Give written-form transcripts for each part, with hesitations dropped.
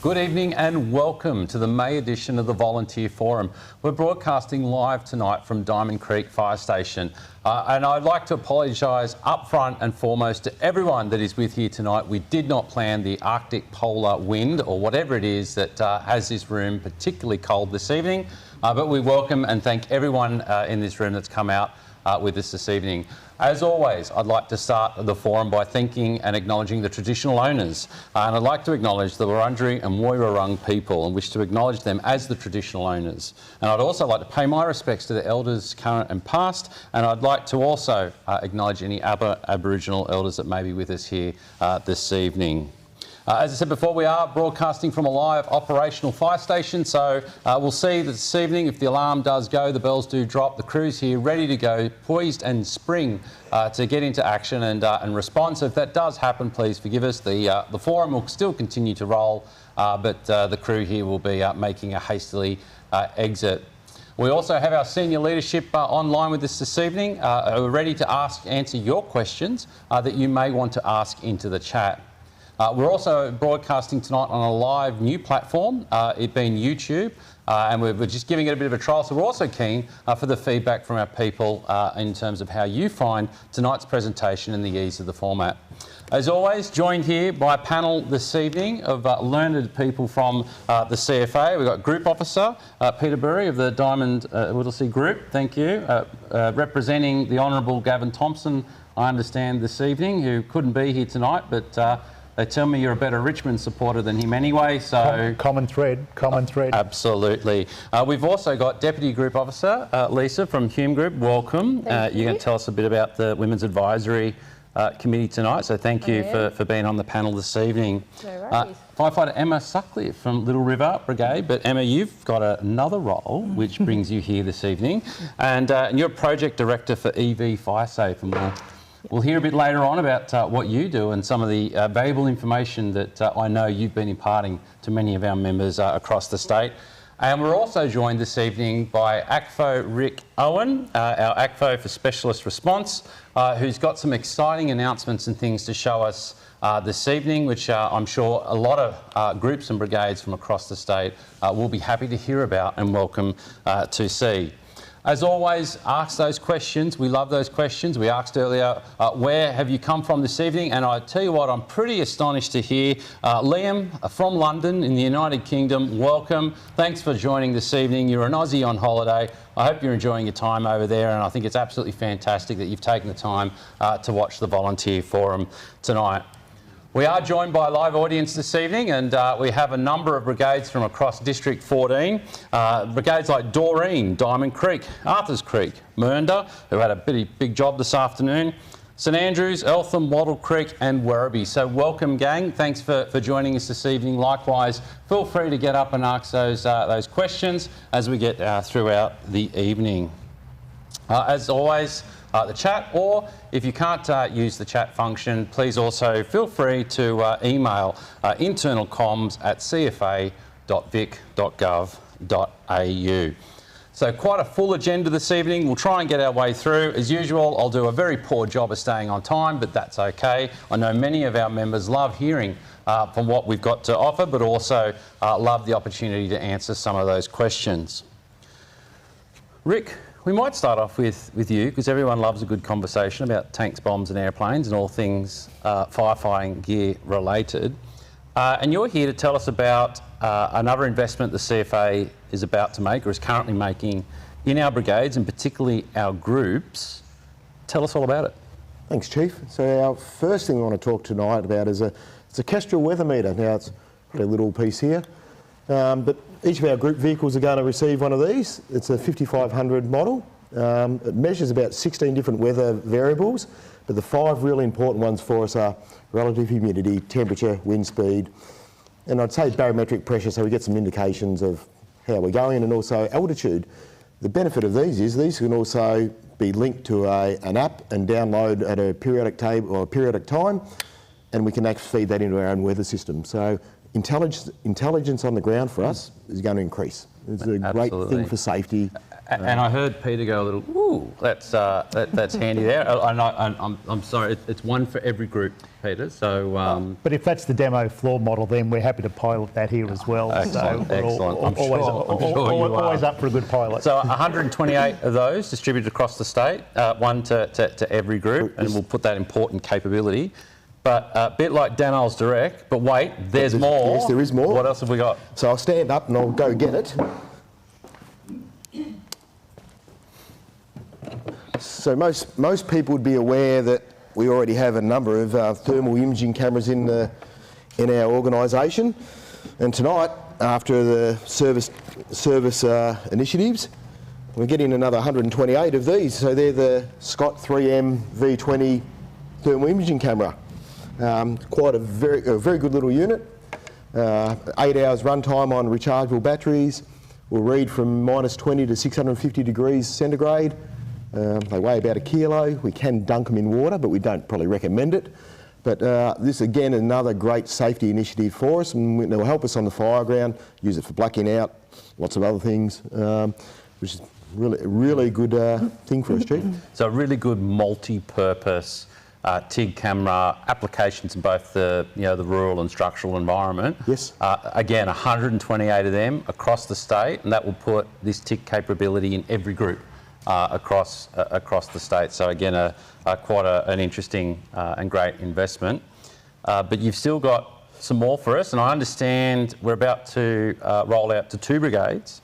Good evening and welcome to the May edition of the Volunteer Forum. We're broadcasting live tonight from Diamond Creek Fire Station. And I'd like to apologise up front and foremost to everyone that is with here tonight. We did not plan the Arctic polar wind or whatever it is that has this room particularly cold this evening. But we welcome and thank everyone in this room that's come out with us this evening. As always, I'd like to start the forum by thanking and acknowledging the traditional owners. And I'd like to acknowledge the Wurundjeri and Woiwurrung people and wish to acknowledge them as the traditional owners. And I'd also like to pay my respects to the elders current and past. And I'd like to also acknowledge any Aboriginal elders that may be with us here this evening. As I said before, we are broadcasting from a live operational fire station, so we'll see that this evening if the alarm does go, the bells do drop, the crew's here ready to go, poised and spring to get into action and respond. So if that does happen, please forgive us. The forum will still continue to roll, but the crew here will be making a hastily exit. We also have our senior leadership online with us this evening, who are ready to answer your questions that you may want to ask into the chat. We're also broadcasting tonight on a live new platform, it being YouTube, and we're just giving it a bit of a trial. So we're also keen for the feedback from our people in terms of how you find tonight's presentation and the ease of the format. As always, joined here by a panel this evening of learned people from the CFA. We've got Group Officer Peter Burry of the Diamond Whittlesea Group, thank you, representing the Honourable Gavin Thompson, I understand, this evening, who couldn't be here tonight, but they tell me you're a better Richmond supporter than him anyway, so... Common thread. Absolutely. We've also got Deputy Group Officer Lisa from Hume Group. Welcome. You're going to tell us a bit about the Women's Advisory Committee tonight, so thank you for being on the panel this evening. No worries. Firefighter Emma Sutcliffe from Little River Brigade, but Emma, you've got another role which brings you here this evening, and you're Project Director for EV FireSafe, and we'll hear a bit later on about what you do and some of the valuable information that I know you've been imparting to many of our members across the state. And we're also joined this evening by ACFO Rick Owen, our ACFO for Specialist Response, who's got some exciting announcements and things to show us this evening, which I'm sure a lot of groups and brigades from across the state will be happy to hear about and welcome to see. As always, ask those questions. We love those questions. We asked earlier, where have you come from this evening? And I tell you what, I'm pretty astonished to hear Liam from London in the United Kingdom. Welcome. Thanks for joining this evening. You're an Aussie on holiday. I hope you're enjoying your time over there, and I think it's absolutely fantastic that you've taken the time to watch the Volunteer Forum tonight. We are joined by a live audience this evening, and we have a number of brigades from across District 14. Brigades like Doreen, Diamond Creek, Arthurs Creek, Mernda, who had a big job this afternoon, St Andrews, Eltham, Wattle Creek and Werribee. So welcome, gang. Thanks for joining us this evening. Likewise, feel free to get up and ask those questions as we get throughout the evening. As always, the chat, or if you can't use the chat function, please also feel free to email internalcomms@cfa.vic.gov.au. So quite a full agenda this evening. We'll try and get our way through. As usual, I'll do a very poor job of staying on time, but that's okay. I know many of our members love hearing from what we've got to offer, but also love the opportunity to answer some of those questions. Rick, we might start off with you, because everyone loves a good conversation about tanks, bombs and airplanes and all things firefighting gear related. And you're here to tell us about another investment the CFA is about to make, or is currently making, in our brigades and particularly our groups. Tell us all about it. Thanks, Chief. So our first thing we want to talk tonight about is it's a Kestrel weather meter. Now it's a little piece here, but each of our group vehicles are going to receive one of these. It's a 5500 model. It measures about 16 different weather variables, but the 5 really important ones for us are relative humidity, temperature, wind speed, and I'd say barometric pressure, so we get some indications of how we're going, and also altitude. The benefit of these is these can also be linked to an app and download at a periodic table or a periodic time, and we can actually feed that into our own weather system. So intelligence on the ground for us is going to increase. It's a great thing for safety. And I heard Peter go a little, ooh, that's handy there. I'm sorry, it's one for every group, Peter. So, but if that's the demo floor model, then we're happy to pilot that here as well. Excellent, so excellent. I'm sure you are. Always up for a good pilot. So 128 of those distributed across the state, one to every group, and we'll put that important capability. But a bit like Daniel's Direct, but wait, there's more. Yes, there is more. What else have we got? So I'll stand up and I'll go get it. So most people would be aware that we already have a number of thermal imaging cameras in our organisation, and tonight, after the service initiatives, we're getting another 128 of these. So they're the Scott 3M V20 thermal imaging camera. Quite a very good little unit. 8 hours runtime on rechargeable batteries. Will read from -20 to 650 degrees centigrade. They weigh about 1 kilo. We can dunk them in water, but we don't probably recommend it. But this, again, another great safety initiative for us, and it will help us on the fire ground, use it for blacking out, lots of other things, which is really good thing for us, Chief. So a really good multi-purpose TIG camera applications in both the rural and structural environment. Yes. Again, 128 of them across the state, and that will put this TIG capability in every group across the state. So again, quite an interesting and great investment. But you've still got some more for us, and I understand we're about to roll out to 2 brigades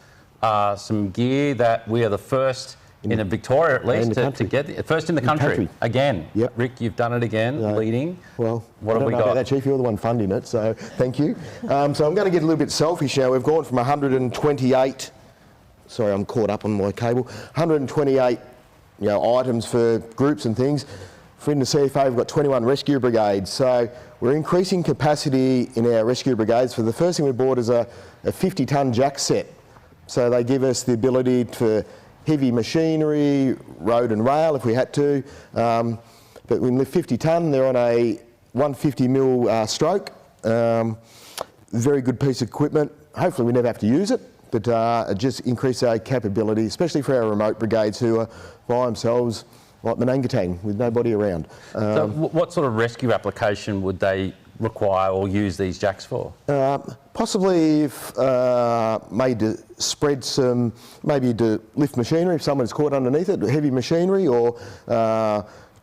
some gear that we are the first in Victoria, at least, to get first in the country. Again. Yep. Rick, you've done it again, leading. Well, what have we got? About that, Chief. You're the one funding it, so thank you. So I'm going to get a little bit selfish now. We've gone from 128. Sorry, I'm caught up on my cable. 128, items for groups and things. In the CFA, we've got 21 rescue brigades. So we're increasing capacity in our rescue brigades. For the first thing we bought is a 50-ton jack set. So they give us the ability for heavy machinery, road and rail if we had to. But when they're 50 tonne, they're on a 150 mil stroke. Very good piece of equipment. Hopefully we never have to use it, but it just increases our capability, especially for our remote brigades who are by themselves, like Menangatang, with nobody around. So what sort of rescue application would they require or use these jacks for? Possibly if made to spread some, maybe to lift machinery if someone's caught underneath it, heavy machinery, or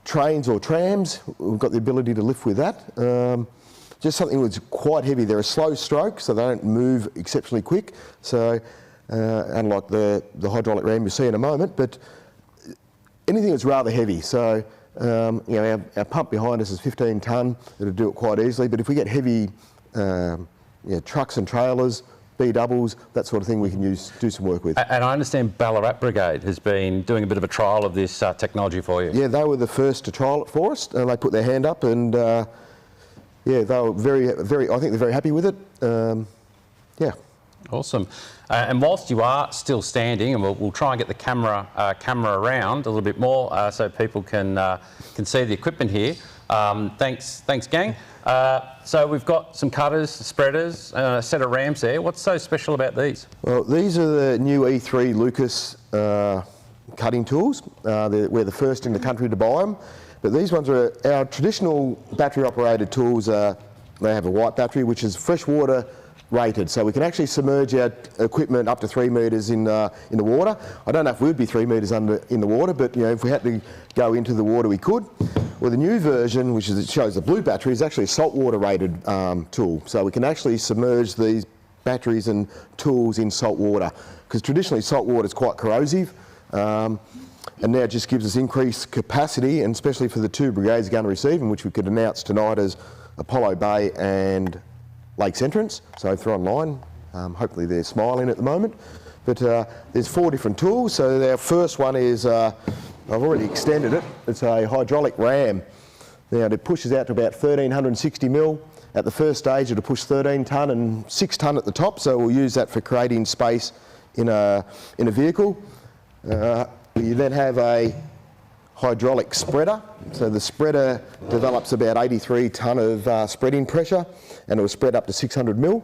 trains or trams. We've got the ability to lift with that. Just something that's quite heavy. They're a slow stroke, so they don't move exceptionally quick. So unlike the hydraulic ram you see in a moment, but anything that's rather heavy. So our pump behind us is 15 tonne. It'll do it quite easily. But if we get heavy trucks and trailers, B-doubles, that sort of thing, we can do some work with. And I understand Ballarat Brigade has been doing a bit of a trial of this technology for you. Yeah, they were the first to trial it for us, and they put their hand up, and they were very, I think they're very happy with it. Yeah. Awesome. And whilst you are still standing, and we'll try and get the camera around a little bit more so people can see the equipment here. Thanks, gang. So we've got some cutters, spreaders, a set of rams there. What's so special about these? Well, these are the new E3 Lucas cutting tools. We're the first in the country to buy them. But these ones are our traditional battery-operated tools. They have a white battery, which is freshwater rated, so we can actually submerge our equipment up to 3 metres in the water. I don't know if we'd be 3 metres in the water, but if we had to go into the water, we could. Well, the new version, which shows the blue battery, is actually a saltwater rated tool, so we can actually submerge these batteries and tools in salt water, because traditionally salt water is quite corrosive. And now it just gives us increased capacity, and especially for the 2 brigades going to receive them, which we could announce tonight as Apollo Bay and Lakes Entrance. So if they're online, hopefully they're smiling at the moment. But there's 4 different tools. So our first one is, I've already extended it, it's a hydraulic ram. Now it pushes out to about 1360 mil. At the first stage it'll push 13 tonne and 6 tonne at the top, so we'll use that for creating space in a vehicle. You then have a hydraulic spreader. So the spreader develops about 83 tonne of spreading pressure, and it will spread up to 600 mil.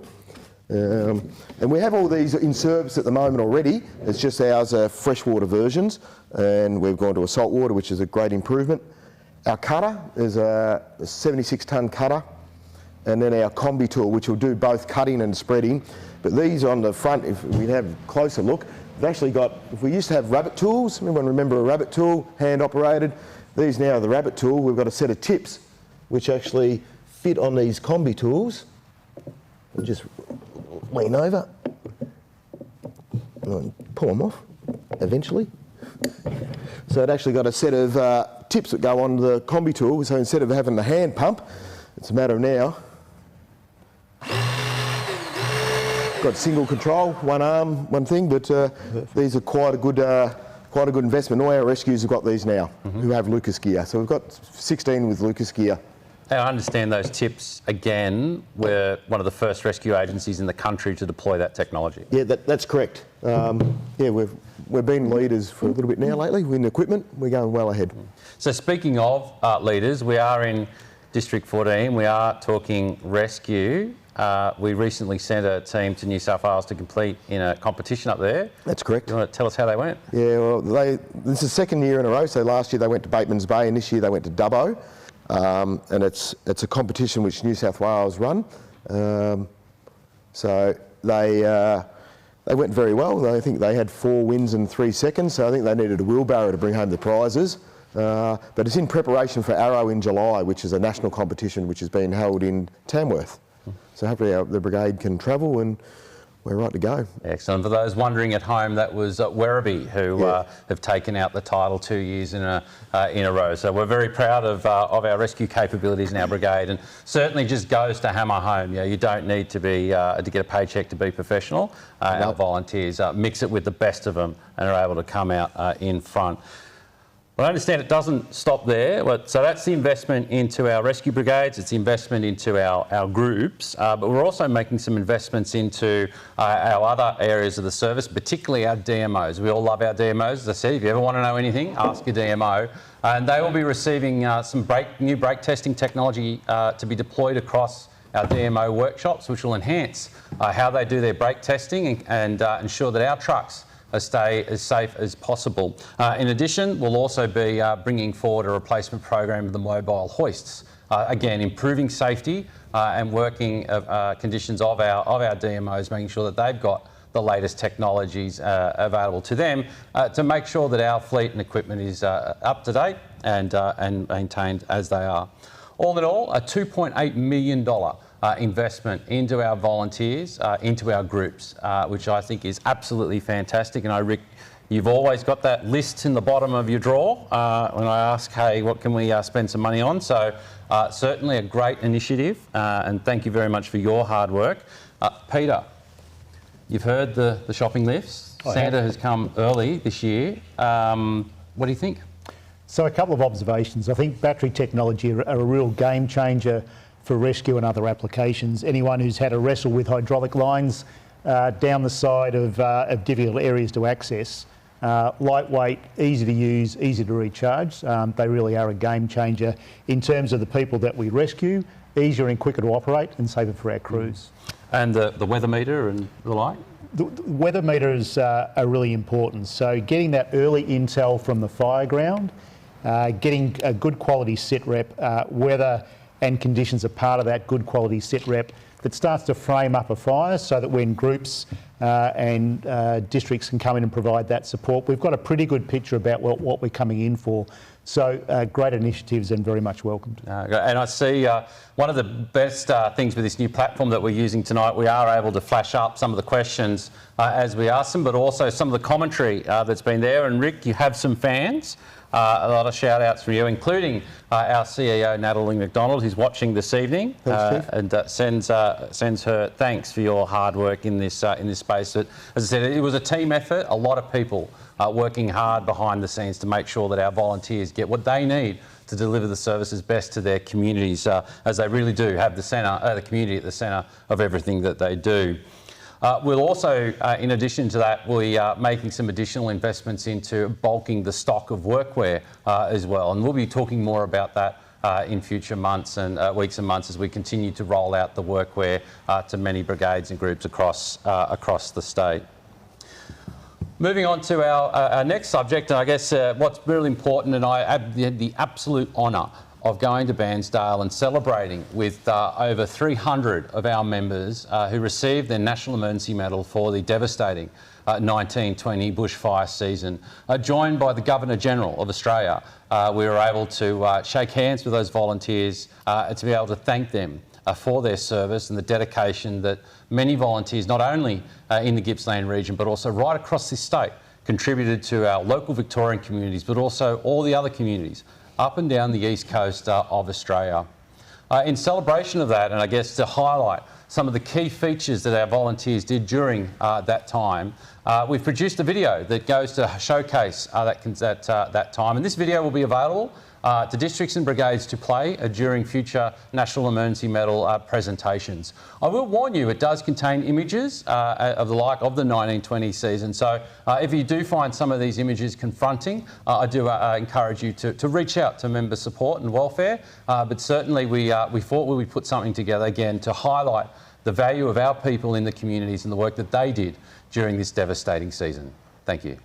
And we have all these in service at the moment already. It's just ours are freshwater versions, and we've gone to a saltwater, which is a great improvement. Our cutter is a 76 tonne cutter, and then our combi tool, which will do both cutting and spreading. But these on the front, if we have a closer look, we've actually got, if we used to have rabbit tools, everyone remember a rabbit tool, hand operated? These now are the rabbit tool. We've got a set of tips which actually fit on these combi tools. We'll just lean over and pull them off eventually. So it actually got a set of tips that go on the combi tool, so instead of having the hand pump, it's a matter of now. Got single control, one arm, one thing, but these are quite a good investment. All our rescues have got these now, who have Lucas gear. So we've got 16 with Lucas gear. I understand those tips, again, we're one of the first rescue agencies in the country to deploy that technology. Yeah, that's correct. Yeah, we've been leaders for a little bit now lately in equipment. We're going well ahead. So speaking of leaders, we are in District 14. We are talking rescue. We recently sent a team to New South Wales to compete in a competition up there. That's correct. You want to tell us how they went? Yeah, well, this is the second year in a row. So last year they went to Bateman's Bay, and this year they went to Dubbo. And it's a competition which New South Wales run. So they went very well. I think they had 4 wins in 3 seconds. So I think they needed a wheelbarrow to bring home the prizes. But it's in preparation for Arrow in July, which is a national competition which is being held in Tamworth. So hopefully the brigade can travel, and we're right to go. Excellent. For those wondering at home, that was Werribee who have taken out the title 2 years in a row. So we're very proud of our rescue capabilities in our brigade, and certainly just goes to hammer home. You don't need to be to get a paycheck to be professional. Our volunteers mix it with the best of them and are able to come out in front. Well, I understand it doesn't stop there. So that's the investment into our rescue brigades, it's the investment into our groups, but we're also making some investments into our other areas of the service, particularly our DMOs. We all love our DMOs. As I said, if you ever want to know anything, ask your DMO. And they will be receiving some new brake testing technology to be deployed across our DMO workshops, which will enhance how they do their brake testing and ensure that our trucks stay as safe as possible. In addition, we'll also be bringing forward a replacement program of the mobile hoists. Again, improving safety and working conditions of our DMOs, making sure that they've got the latest technologies available to them to make sure that our fleet and equipment is up to date and maintained as they are. All in all, a $2.8 million investment into our volunteers, into our groups, which I think is absolutely fantastic. And I, Rick, you've always got that list in the bottom of your drawer when I ask, hey, what can we spend some money on? So certainly a great initiative, and thank you very much for your hard work. Peter, you've heard the shopping lifts. Santa has come early this year. What do you think? So a couple of observations. I think battery technology are a real game changer for rescue and other applications. Anyone who's had a wrestle with hydraulic lines down the side of difficult areas to access, lightweight, easy to use, easy to recharge, they really are a game changer in terms of the people that we rescue, easier and quicker to operate and safer for our crews. And the weather meter and the like? The weather meters are really important. So getting that early intel from the fireground, getting a good quality sit rep, weather and conditions are part of that good quality sit rep that starts to frame up a fire so that when groups and districts can come in and provide that support, we've got a pretty good picture about what we're coming in for. So great initiatives and very much welcomed. And I see one of the best things with this new platform that we're using tonight, we are able to flash up some of the questions as we ask them, but also some of the commentary that's been there. And Rick, you have some fans. A lot of shout outs from you, including our CEO Natalie McDonald, who's watching this evening, and sends her thanks for your hard work in this space. But, as I said, it was a team effort. A lot of people working hard behind the scenes to make sure that our volunteers get what they need to deliver the services best to their communities, as they really do have the community at the centre of everything that they do. We'll also, in addition to that, we are making some additional investments into bulking the stock of workwear as well. And we'll be talking more about that in future months and weeks and months as we continue to roll out the workwear to many brigades and groups across the state. Moving on to our next subject, and I guess what's really important, and I had the absolute honour of going to Bairnsdale and celebrating with over 300 of our members who received their National Emergency Medal for the devastating 1920 bushfire season. Joined by the Governor-General of Australia, we were able to shake hands with those volunteers to be able to thank them for their service and the dedication that many volunteers, not only in the Gippsland region but also right across this state, contributed to our local Victorian communities but also all the other communities up and down the east coast of Australia. In celebration of that, and I guess to highlight some of the key features that our volunteers did during that time, we've produced a video that goes to showcase that time. And this video will be available to districts and brigades to play during future National Emergency Medal presentations. I will warn you, it does contain images of the like of the 1920 season. So if you do find some of these images confronting, I do encourage you to reach out to member support and welfare. But certainly we thought we would put something together again to highlight the value of our people in the communities and the work that they did during this devastating season. Thank you.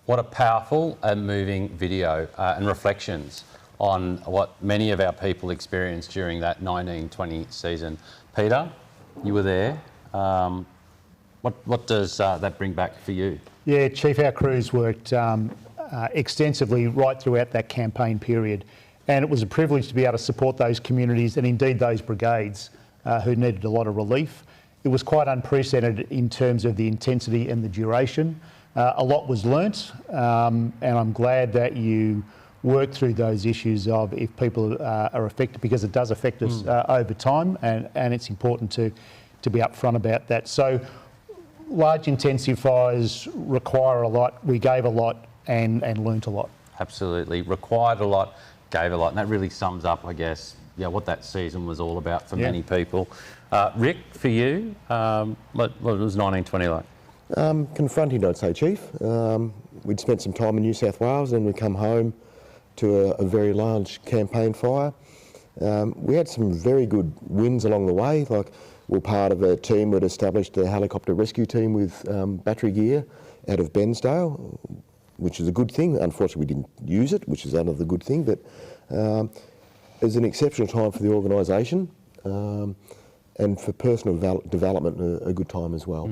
What a powerful and moving video and reflections on what many of our people experienced during that 1920 season. Peter, you were there. What does that bring back for you? Yeah, Chief, our crews worked extensively right throughout that campaign period, and it was a privilege to be able to support those communities and indeed those brigades who needed a lot of relief. It was quite unprecedented in terms of the intensity and the duration. A lot was learnt, and I'm glad that you worked through those issues of if people are affected, because it does affect us over time, and it's important to be upfront about that. So large intensifiers require a lot. We gave a lot and learnt a lot. Absolutely. Required a lot, gave a lot, and that really sums up, I guess, what that season was all about for many people. Rick, for you, what was 1920 like? Confronting, I'd say, Chief. We'd spent some time in New South Wales and we come home to a very large campaign fire. We had some very good wins along the way, like we're part of a team that established a helicopter rescue team with battery gear out of Bensdale, which is a good thing. Unfortunately, we didn't use it, which is another good thing, but it was an exceptional time for the organisation and for personal development, a good time as well.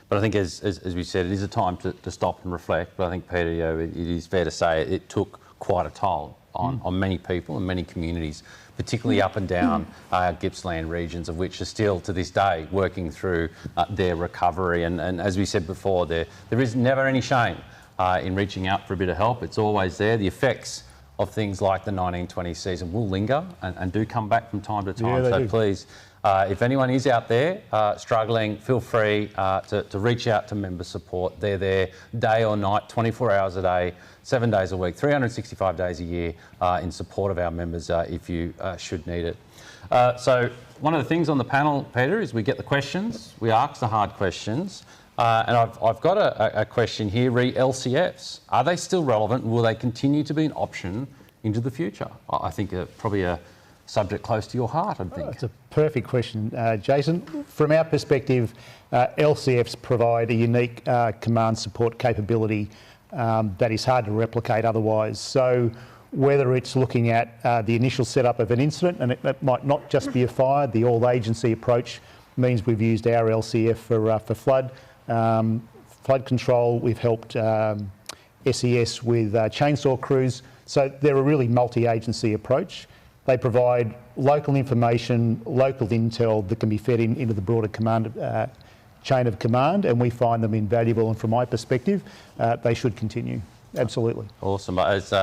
But I think, as we said, it is a time to stop and reflect. But I think, Peter, it is fair to say it took quite a toll on many people and many communities, particularly up and down our Gippsland regions, of which are still to this day working through their recovery. And as we said before, there is never any shame in reaching out for a bit of help. It's always there. The effects of things like the 1920 season will linger and do come back from time to time. Yeah, so please, if anyone is out there struggling, feel free to reach out to member support. They're there day or night, 24 hours a day, 7 days a week, 365 days a year in support of our members if you should need it. So one of the things on the panel, Peter, is we get the questions, we ask the hard questions. And I've got a question here, re LCFs. Are they still relevant and will they continue to be an option into the future? I think probably a subject close to your heart, I think. It's a perfect question, Jason. From our perspective, LCFs provide a unique command support capability that is hard to replicate otherwise. So whether it's looking at the initial setup of an incident, and it might not just be a fire, the all-agency approach means we've used our LCF for flood. Flood control, we've helped SES with chainsaw crews. So they're a really multi-agency approach. They provide local information, local intel that can be fed into the broader command chain of command, and we find them invaluable. And from my perspective, they should continue. Absolutely. Awesome. As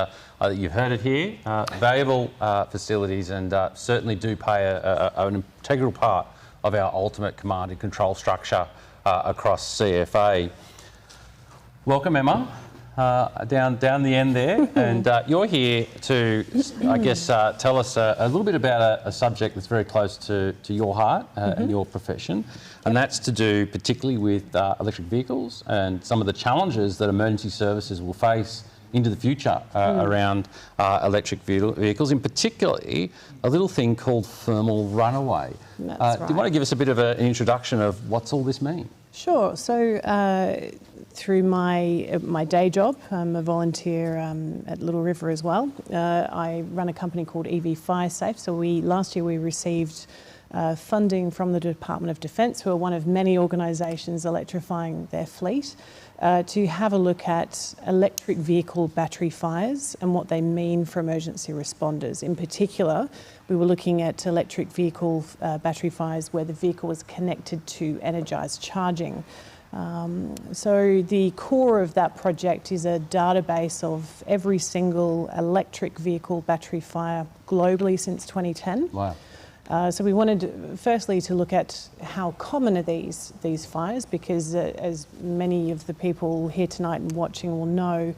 you've heard it here, valuable facilities and certainly do play an integral part of our ultimate command and control structure across CFA. Welcome, Emma, down the end there, and you're here to, I guess, tell us a little bit about a subject that's very close to your heart and your profession, and that's to do particularly with electric vehicles and some of the challenges that emergency services will face into the future around electric vehicles, in particularly a little thing called thermal runaway. That's right. Do you want to give us a bit of an introduction of what's all this mean? Sure. So through my day job, I'm a volunteer at Little River as well. I run a company called EV Fire Safe. So last year we received funding from the Department of Defence, who are one of many organisations electrifying their fleet, to have a look at electric vehicle battery fires and what they mean for emergency responders. In particular, we were looking at electric vehicle battery fires where the vehicle was connected to energised charging. So the core of that project is a database of every single electric vehicle battery fire globally since 2010. Wow. So we wanted, firstly, to look at how common are these fires, because as many of the people here tonight and watching will know,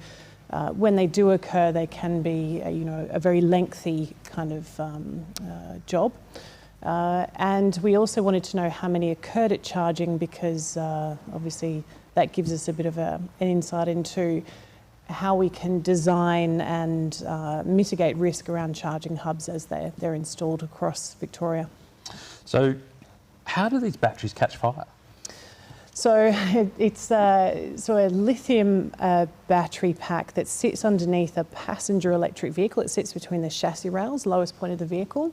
when they do occur, they can be, a very lengthy kind of job. And we also wanted to know how many occurred at charging, because obviously that gives us a bit of an insight into how we can design and mitigate risk around charging hubs as they're installed across Victoria. So how do these batteries catch fire? So it's a lithium battery pack that sits underneath a passenger electric vehicle. It sits between the chassis rails, lowest point of the vehicle,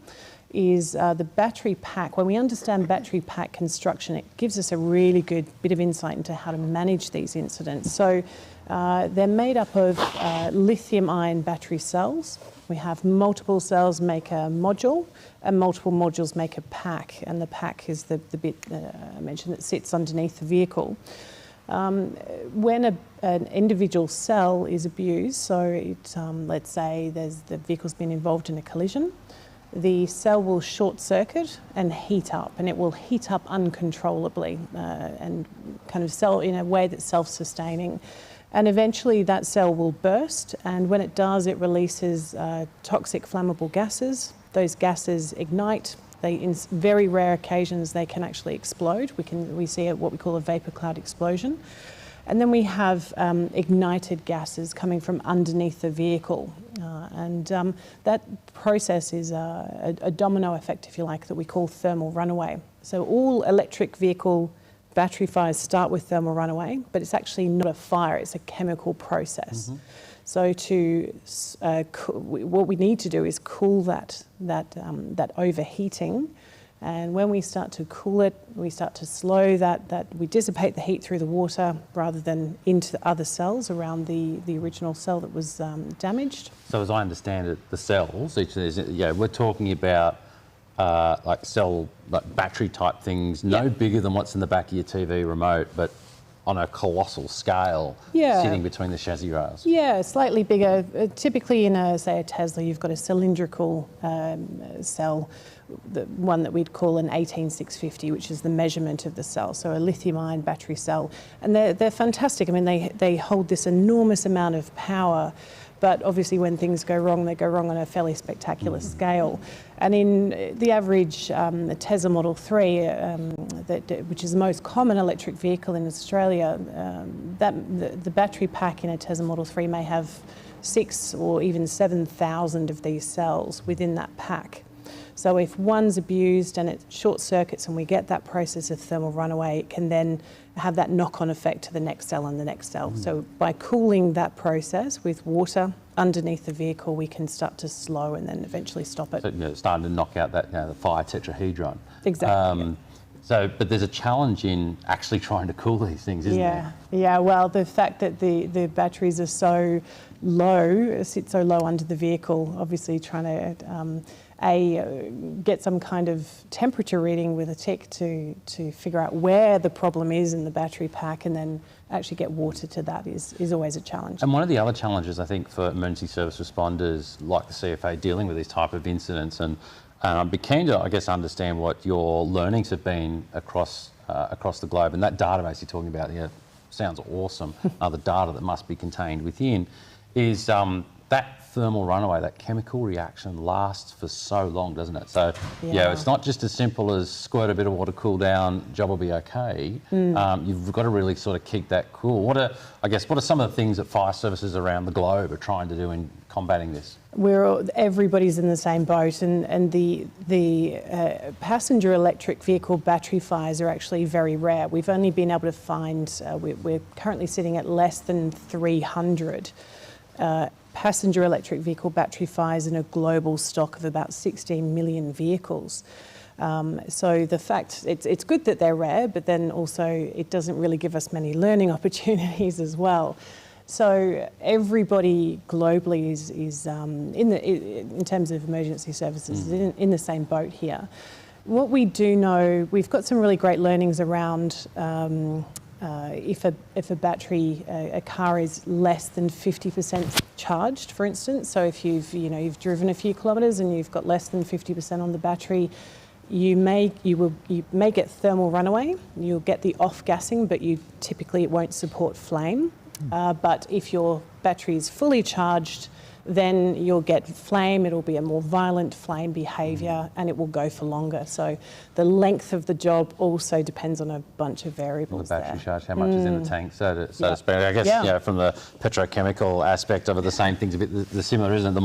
is the battery pack. When we understand battery pack construction, it gives us a really good bit of insight into how to manage these incidents. So they're made up of lithium-ion battery cells. We have multiple cells make a module, and multiple modules make a pack, and the pack is the bit I mentioned that sits underneath the vehicle. When an individual cell is abused, so let's say the vehicle's been involved in a collision, the cell will short circuit and heat up, and it will heat up uncontrollably and kind of cell in a way that's self-sustaining. And eventually that cell will burst, and when it does, it releases toxic flammable gases. Those gases ignite, In very rare occasions, they can actually explode. We see what we call a vapor cloud explosion. And then we have ignited gases coming from underneath the vehicle. That process is a domino effect, if you like, that we call thermal runaway. So all electric vehicle battery fires start with thermal runaway, but it's actually not a fire, it's a chemical process. Mm-hmm. So what we need to do is cool that overheating. And when we start to cool it, we start to slow that we dissipate the heat through the water rather than into the other cells around the original cell that was damaged. So as I understand it, the cells, we're talking about like battery type things, no bigger than what's in the back of your TV remote, but on a colossal scale, sitting between the chassis rails. Yeah, slightly bigger. Typically in say a Tesla, you've got a cylindrical cell, the one that we'd call an 18650, which is the measurement of the cell, so a lithium-ion battery cell. And they're fantastic. I mean, they hold this enormous amount of power, but obviously when things go wrong, they go wrong on a fairly spectacular scale. And in the average Tesla Model 3, which is the most common electric vehicle in Australia, the battery pack in a Tesla Model 3 may have 6 or even 7,000 of these cells within that pack. So if one's abused and it short circuits and we get that process of thermal runaway, it can then have that knock-on effect to the next cell and the next cell. So by cooling that process with water underneath the vehicle, we can start to slow and then eventually stop it. So starting to knock out that the fire tetrahedron. Exactly. But there's a challenge in actually trying to cool these things, isn't there? Yeah, well, the fact that the batteries are so low, sit so low under the vehicle, obviously trying to get some kind of temperature reading with a tech to figure out where the problem is in the battery pack and then actually get water to that is always a challenge. And one of the other challenges, I think, for emergency service responders like the CFA dealing with these type of incidents, and I'd be keen to, I guess, understand what your learnings have been across the globe. And that database you're talking about here sounds awesome. The data that must be contained within is that thermal runaway, that chemical reaction lasts for so long, doesn't it? So, it's not just as simple as squirt a bit of water, cool down, job will be okay. You've got to really sort of keep that cool. What are some of the things that fire services around the globe are trying to do in combating this? Everybody's in the same boat, and the passenger electric vehicle battery fires are actually very rare. We've only been able to find, we're currently sitting at less than 300 passenger electric vehicle battery fires in a global stock of about 16 million vehicles. So the fact, it's good that they're rare, but then also it doesn't really give us many learning opportunities as well. So everybody globally is in terms of emergency services in the same boat here. What we do know, we've got some really great learnings around if a battery, a car is less than 50% charged, for instance. So if you've driven a few kilometres and you've got less than 50% on the battery, you may get thermal runaway. You'll get the off-gassing, but typically it won't support flame. But if your battery is fully charged, then you'll get flame. It'll be a more violent flame behaviour and it will go for longer. So the length of the job also depends on a bunch of variables. The battery charge, how much is in the tank, so to speak. I guess from the petrochemical aspect of it, the same thing's a bit the similar, isn't it? The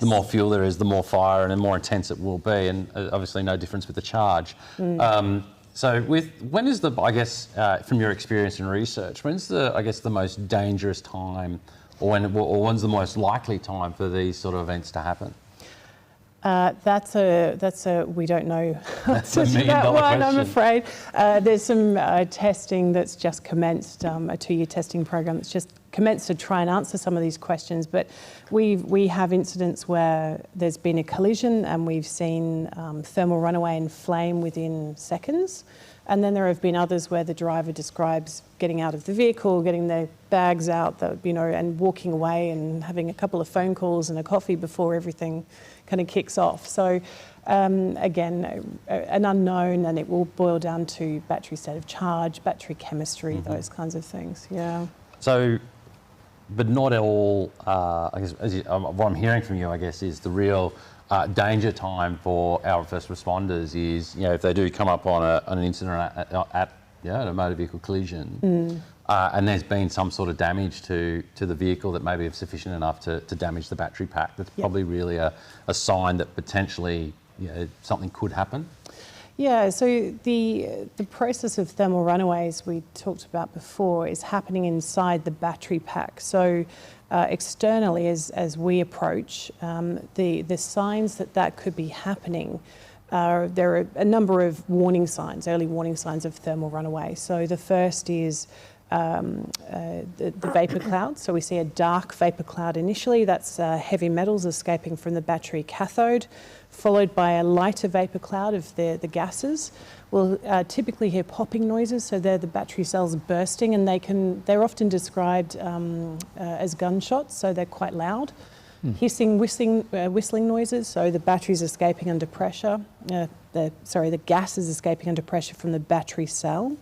more fuel there is, the more fire and the more intense it will be, and obviously no difference with the charge. So when is from your experience and research, when's the most dangerous time, or when's the most likely time for these sort of events to happen? That's a we don't know. That's a $1 million question. I'm afraid. There's some testing that's just commenced, a 2-year testing program that's just commenced to try and answer some of these questions. But we have incidents where there's been a collision and we've seen thermal runaway and flame within seconds. And then there have been others where the driver describes getting out of the vehicle, getting their bags out, and walking away and having a couple of phone calls and a coffee before everything kind of kicks off. So again, an unknown, and it will boil down to battery state of charge, battery chemistry, those kinds of things. Yeah. So, but not all. What I'm hearing from you, I guess, is the real danger time for our first responders is, if they do come up on an incident at a motor vehicle collision, and there's been some sort of damage to the vehicle that maybe is sufficient enough to damage the battery pack, that's probably really a sign that potentially something could happen. Yeah, so the process of thermal runaways we talked about before is happening inside the battery pack. So externally, as we approach, the signs that could be happening, there are a number of warning signs, early warning signs of thermal runaway. So the first is the vapour cloud. So we see a dark vapour cloud initially, that's heavy metals escaping from the battery cathode, followed by a lighter vapour cloud of the gases. We'll typically hear popping noises, so they're the battery cells bursting, and they're often described as gunshots, so they're quite loud. Hissing, whistling noises, so the battery's escaping under pressure. The gas is escaping under pressure from the battery cell.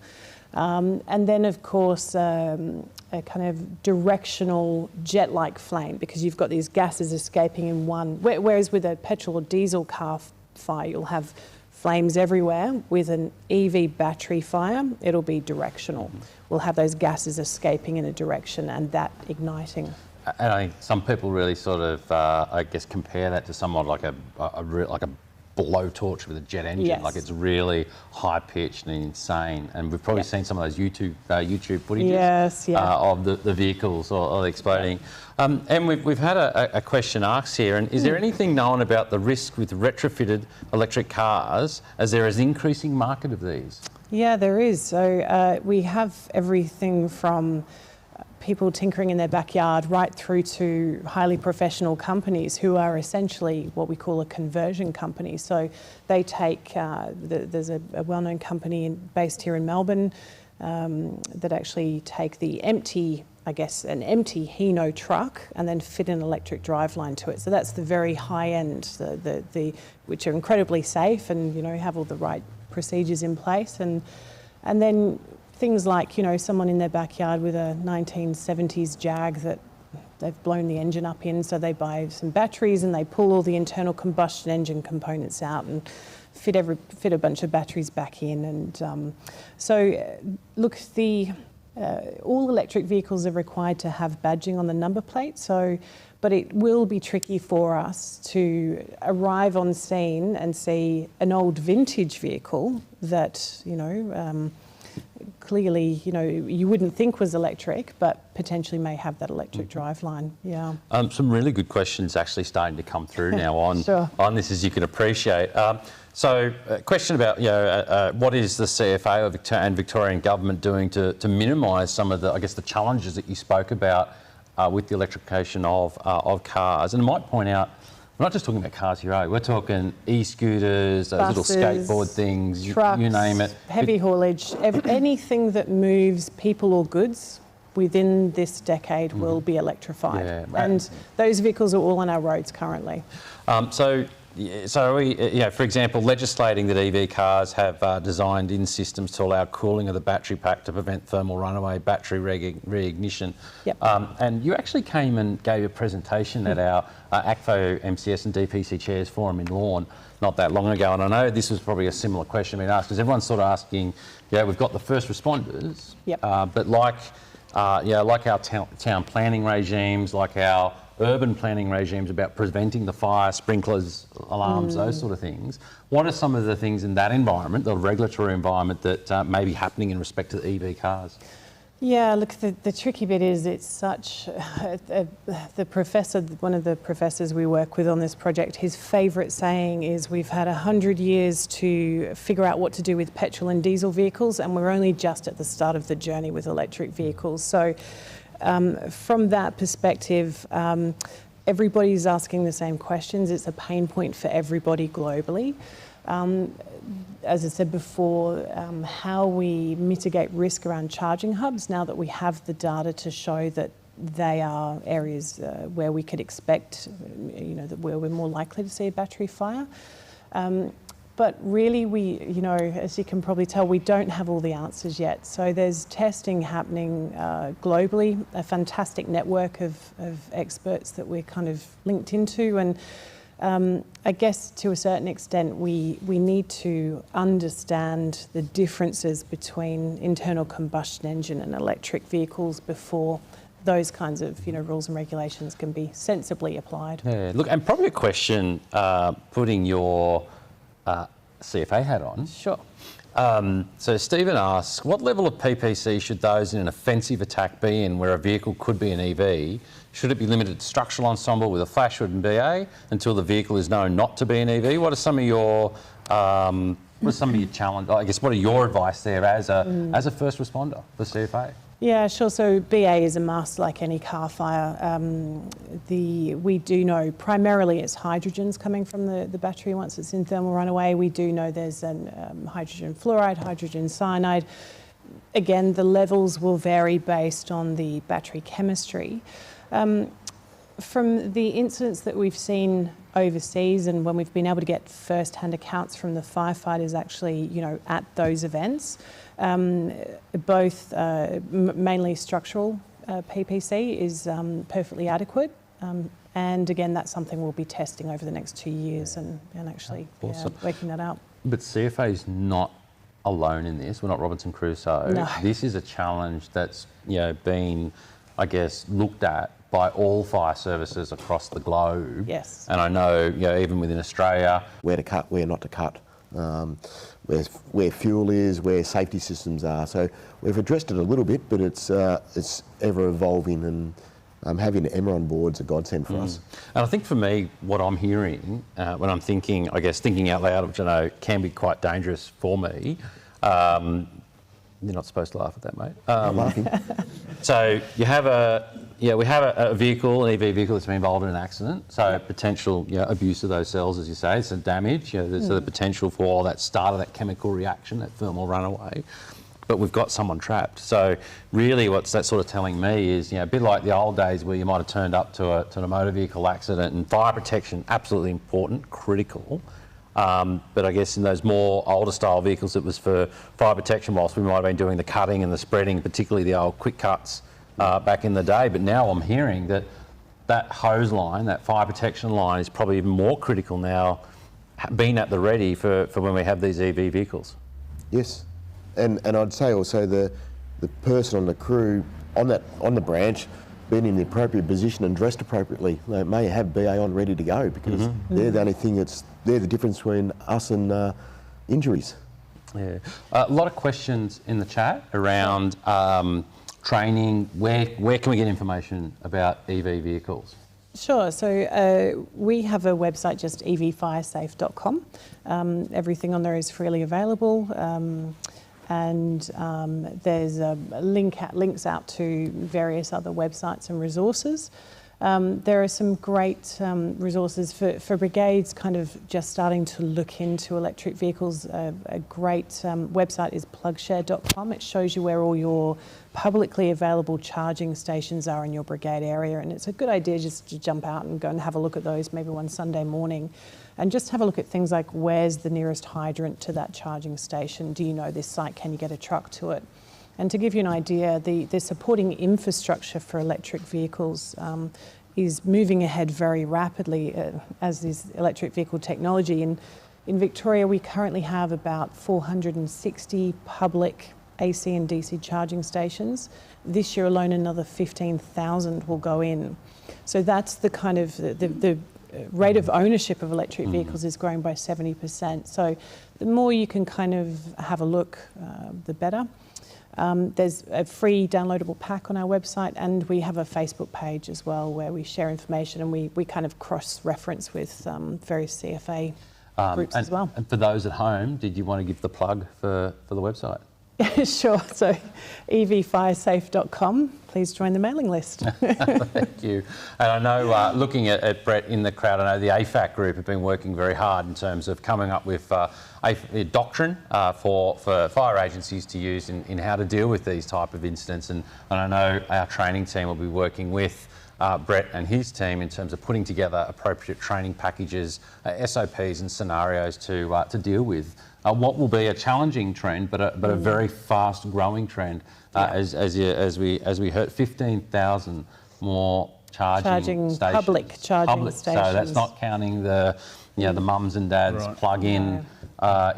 And then, of course, a kind of directional jet-like flame, because you've got these gases escaping in one. Whereas with a petrol or diesel car fire, you'll have flames everywhere. With an EV battery fire, it'll be directional. We'll have those gases escaping in a direction and that igniting. And I think some people really sort of, compare that to somewhat like a blowtorch with a jet engine. Yes. Like it's really high pitched and insane. And we've probably seen some of those YouTube footages of the vehicles or exploding. And we've had a question asked here. And is there anything known about the risk with retrofitted electric cars, as there is an increasing market of these? Yeah, there is. So we have everything from people tinkering in their backyard right through to highly professional companies who are essentially what we call a conversion company. So they take, there's a well-known company based here in Melbourne that actually take an empty Hino truck and then fit an electric driveline to it. So that's the very high end, which are incredibly safe and have all the right procedures in place. And then things like, someone in their backyard with a 1970s Jag that they've blown the engine up in, so they buy some batteries and they pull all the internal combustion engine components out and fit a bunch of batteries back in. And look, all electric vehicles are required to have badging on the number plate, but it will be tricky for us to arrive on scene and see an old vintage vehicle that, clearly, you wouldn't think was electric, but potentially may have that electric driveline. Yeah. Some really good questions actually starting to come through now on this, as you can appreciate. So, a question about what is the CFA and Victorian government doing to minimise some of the challenges that you spoke about with the electrification of cars? And I might point out, we're not just talking about cars here, we're talking e-scooters, those buses, little skateboard things, trucks, you name it. Heavy haulage, anything that moves people or goods within this decade will be electrified. Yeah, and those vehicles are all on our roads currently. So we, for example, legislating that EV cars have designed in systems to allow cooling of the battery pack to prevent thermal runaway, battery reignition. Yep. And you actually came and gave a presentation at our ACFO, MCS and DPC Chairs Forum in Lorne not that long ago. And I know this was probably a similar question being asked, because everyone's sort of asking, we've got the first responders, but like our town planning regimes, like our urban planning regimes about preventing the fire, sprinklers, alarms, those sort of things. What are some of the things in that environment, the regulatory environment, that may be happening in respect to the EV cars? Yeah, look, the tricky bit is it's such, the professor, one of the professors we work with on this project, his favourite saying is we've had 100 years to figure out what to do with petrol and diesel vehicles, and we're only just at the start of the journey with electric vehicles. So from that perspective, everybody's asking the same questions. It's a pain point for everybody globally. As I said before, how we mitigate risk around charging hubs, now that we have the data to show that they are areas where we could expect, that where we're more likely to see a battery fire. But really, we, as you can probably tell, we don't have all the answers yet. So there's testing happening globally, a fantastic network of experts that we're kind of linked into, and I guess to a certain extent we need to understand the differences between internal combustion engine and electric vehicles before those kinds of rules and regulations can be sensibly applied. Yeah, look, and probably a question, putting your CFA hat on. Sure. So Stephen asks, what level of PPC should those in an offensive attack be in where a vehicle could be an EV? Should it be limited to structural ensemble with a flash hood and BA until the vehicle is known not to be an EV? What are some of your challenge? I guess what are your advice there as a first responder, the CFA? Yeah, sure. So BA is a must, like any car fire. We do know primarily it's hydrogens coming from the battery once it's in thermal runaway. We do know there's hydrogen fluoride, hydrogen cyanide. Again, the levels will vary based on the battery chemistry. From the incidents that we've seen overseas and when we've been able to get first-hand accounts from the firefighters actually, at those events, both mainly structural PPC is perfectly adequate. And again, that's something we'll be testing over the next 2 years and actually working that out. But CFA is not alone in this. We're not Robinson Crusoe. No. This is a challenge that's been, I guess, looked at by all fire services across the globe. Yes. And I know, even within Australia, Where to cut, where not to cut, where fuel is, where safety systems are. So we've addressed it a little bit, but it's ever evolving, and having Emma on board is a godsend for us. And I think for me, what I'm hearing when I'm thinking, I guess thinking out loud, which I know can be quite dangerous for me. You're not supposed to laugh at that, mate. I'm laughing. So we have a vehicle, an EV vehicle that's been involved in an accident. So potential abuse of those cells, as you say, some damage. There's the potential for all that start of that chemical reaction, that thermal runaway. But we've got someone trapped. So really what's that sort of telling me is, a bit like the old days where you might have turned up to a motor vehicle accident, and fire protection, absolutely important, critical. But I guess in those more older style vehicles, it was for fire protection whilst we might have been doing the cutting and the spreading, particularly the old quick cuts back in the day. But now I'm hearing that hose line, that fire protection line, is probably even more critical now, being at the ready for when we have these EV vehicles. Yes, and I'd say also the person on the crew on the branch being in the appropriate position and dressed appropriately. They may have BA on ready to go because they're the only thing they're the difference between us and injuries. Yeah, a lot of questions in the chat around training. Where can we get information about EV vehicles? Sure. So we have a website, just evfiresafe.com. Everything on there is freely available. And there's links out to various other websites and resources. There are some great resources for brigades kind of just starting to look into electric vehicles. A great website is plugshare.com. It shows you where all your publicly available charging stations are in your brigade area, and it's a good idea just to jump out and go and have a look at those maybe one Sunday morning. And just have a look at things like, where's the nearest hydrant to that charging station? Do you know this site? Can you get a truck to it? And to give you an idea, the supporting infrastructure for electric vehicles is moving ahead very rapidly, as is electric vehicle technology. In Victoria, we currently have about 460 public AC and DC charging stations. This year alone, another 15,000 will go in. So that's the kind of the rate of ownership of electric vehicles is growing by 70%. So the more you can kind of have a look, the better. There's a free downloadable pack on our website, and we have a Facebook page as well where we share information, and we kind of cross-reference with various CFA groups as well. And for those at home, did you want to give the plug for the website? Sure. So evfiresafe.com. Please join the mailing list. Thank you. And I know, looking at Brett in the crowd, I know the AFAC group have been working very hard in terms of coming up with a doctrine for fire agencies to use in how to deal with these type of incidents. And I know our training team will be working with Brett and his team in terms of putting together appropriate training packages, SOPs and scenarios to deal with what will be a challenging trend, but a very fast growing trend. As we heard, 15,000 more charging stations. Public charging stations. So that's not counting the, the mums and dads plug in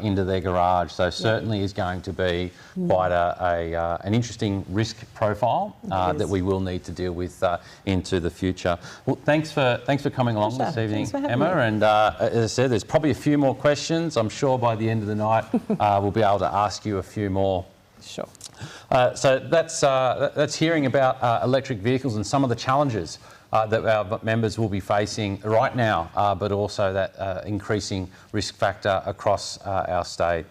into their garage. So certainly is going to be quite an interesting risk profile that we will need to deal with into the future. Well, thanks for coming along this evening, Emma. And as I said, there's probably a few more questions. I'm sure by the end of the night we'll be able to ask you a few more. Sure. So that's hearing about electric vehicles and some of the challenges that our members will be facing right now, but also that increasing risk factor across our state.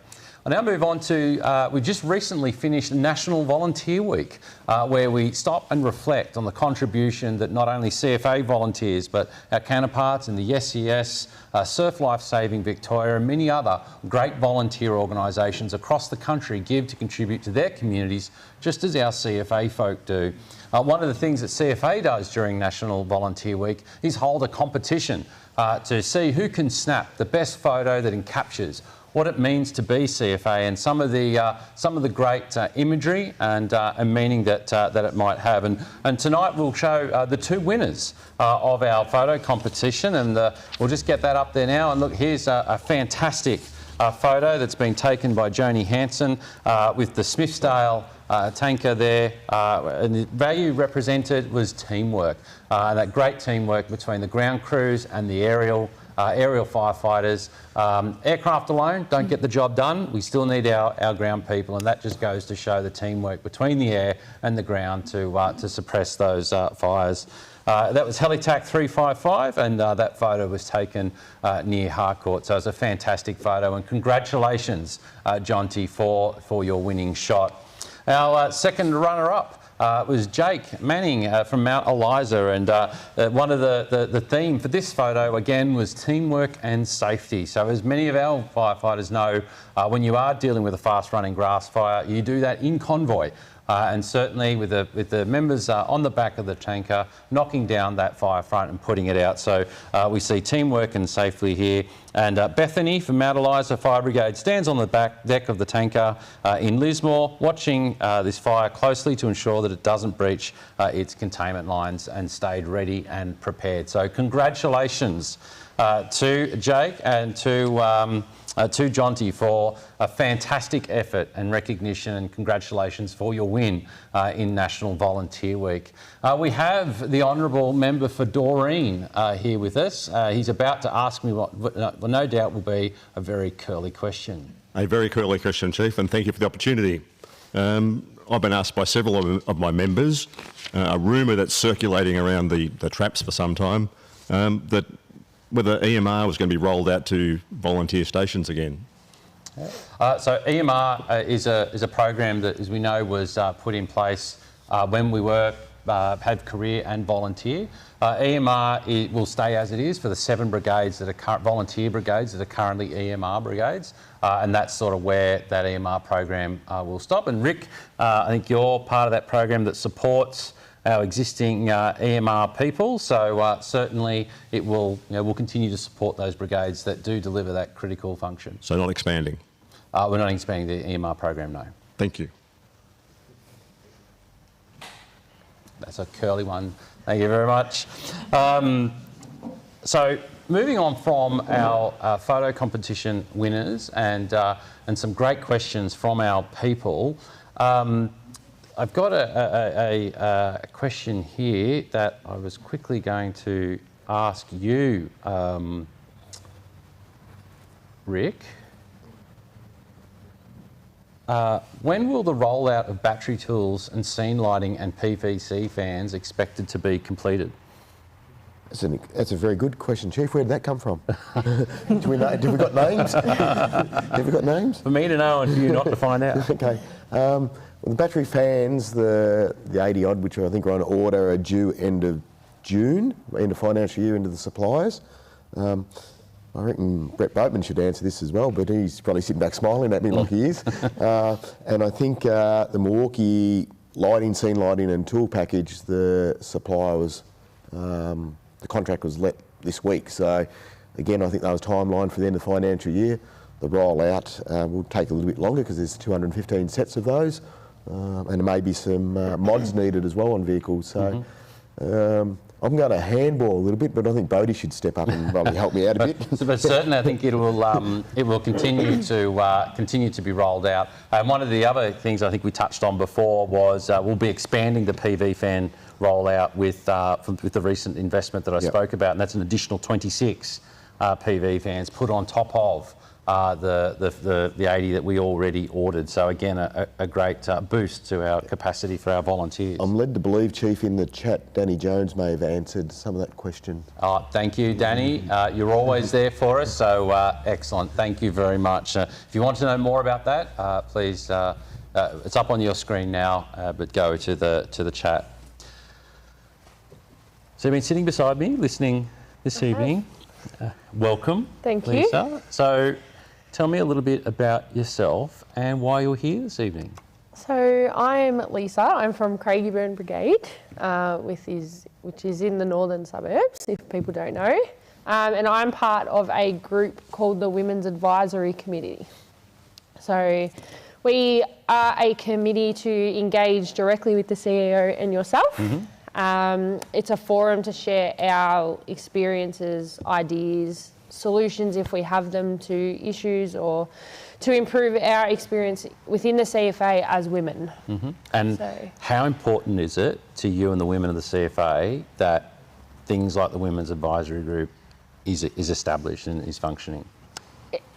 I'll now move on to, we just recently finished National Volunteer Week, where we stop and reflect on the contribution that not only CFA volunteers, but our counterparts in the SES, Surf Life Saving Victoria and many other great volunteer organisations across the country give to contribute to their communities, just as our CFA folk do. One of the things that CFA does during National Volunteer Week is hold a competition to see who can snap the best photo that encaptures what it means to be CFA and some of the great imagery and meaning that it might have. And tonight we'll show the two winners of our photo competition, and we'll just get that up there now. And look, here's a fantastic photo that's been taken by Joni Hanson with the Smithsdale tanker there, and the value represented was teamwork, and that great teamwork between the ground crews and the aerial firefighters. Aircraft alone don't get the job done. We still need our ground people, and that just goes to show the teamwork between the air and the ground to suppress those fires. That was Helitac 355, and that photo was taken near Harcourt. So it's a fantastic photo, and congratulations, Jonty, for your winning shot. Our second runner-up was Jake Manning from Mount Eliza, and one of the theme for this photo again was teamwork and safety. So as many of our firefighters know, when you are dealing with a fast-running grass fire, you do that in convoy. And certainly with the members on the back of the tanker knocking down that fire front and putting it out. So we see teamwork and safely here. And Bethany from Mount Eliza Fire Brigade stands on the back deck of the tanker in Lismore, watching this fire closely to ensure that it doesn't breach its containment lines, and stayed ready and prepared. So congratulations to Jake and to Jonty for a fantastic effort and recognition, and congratulations for your win in National Volunteer Week. We have the Honourable Member for Doreen here with us. He's about to ask me what no doubt will be a very curly question. A very curly question, Chief, and thank you for the opportunity. I've been asked by several of my members, a rumour that's circulating around the traps for some time, that whether EMR was going to be rolled out to volunteer stations again. So EMR is a program that, as we know, was put in place when we had career and volunteer. EMR will stay as it is for the 7 brigades that are volunteer brigades that are currently EMR brigades, and that's sort of where that EMR program will stop. And Rick, I think you're part of that program that supports our existing EMR people, so certainly it will, we'll continue to support those brigades that do deliver that critical function. So not expanding? We're not expanding the EMR program, no. Thank you. That's a curly one. Thank you very much. So moving on from our photo competition winners and some great questions from our people. I've got a question here that I was quickly going to ask you, Rick. When will the rollout of battery tools and scene lighting and PVC fans expected to be completed? That's a very good question, Chief. Where did that come from? Do we got names? Have we got names? For me to know and for you not to find out. Okay. Well, the battery fans, the 80 odd, which I think are on order, are due end of June, end of financial year, into the suppliers. I reckon Brett Boatman should answer this as well, but he's probably sitting back smiling at me like he is. And I think the Milwaukee lighting, scene lighting and tool package, the supplier was, the contract was let this week. So again, I think that was timeline for the end of the financial year. The rollout will take a little bit longer because there's 215 sets of those. And there may be some mods needed as well on vehicles. So I'm I'm going to handball a little bit, but I think Bodie should step up and probably help me out a bit. But certainly, I think it will continue to be rolled out. And one of the other things I think we touched on before was we'll be expanding the PV fan rollout with the recent investment that I spoke about, and that's an additional 26 PV fans put on top of the 80 that we already ordered. So again, a great boost to our capacity for our volunteers. I'm led to believe, Chief, in the chat, Danny Jones may have answered some of that question. Thank you, Danny. You're always there for us, so excellent. Thank you very much. If you want to know more about that, please, it's up on your screen now, but go to the chat. So you've been sitting beside me, listening this evening. Welcome. Thank you. Lisa. So tell me a little bit about yourself and why you're here this evening. So I'm Lisa. I'm from Craigieburn Brigade, which is in the northern suburbs, if people don't know. And I'm part of a group called the Women's Advisory Committee. So we are a committee to engage directly with the CEO and yourself. It's a forum to share our experiences, ideas, solutions if we have them to issues, or to improve our experience within the CFA as women. And how important is it to you and the women of the CFA that things like the Women's Advisory Group is established and is functioning?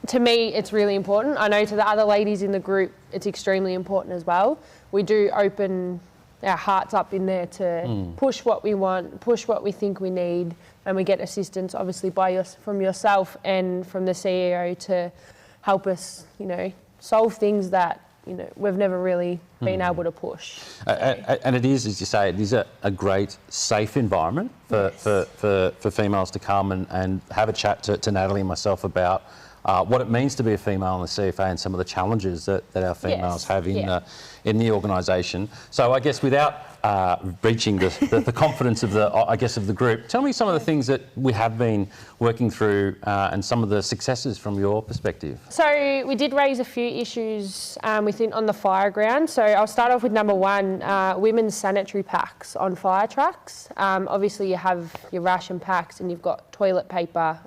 To me, it's really important. I know to the other ladies in the group, it's extremely important as well. We do open our hearts up in there to push what we want, push what we think we need, and we get assistance obviously from yourself and from the CEO to help us, solve things that we've never really been able to push. And it is, as you say, it is a great safe environment for females to come and have a chat to Natalie and myself about what it means to be a female in the CFA and some of the challenges that our females have in the organisation. So I guess without breaching the confidence of the group, tell me some of the things that we have been working through and some of the successes from your perspective. So we did raise a few issues on the fire ground. So I'll start off with number one, women's sanitary packs on fire trucks. Obviously you have your ration packs and you've got toilet paper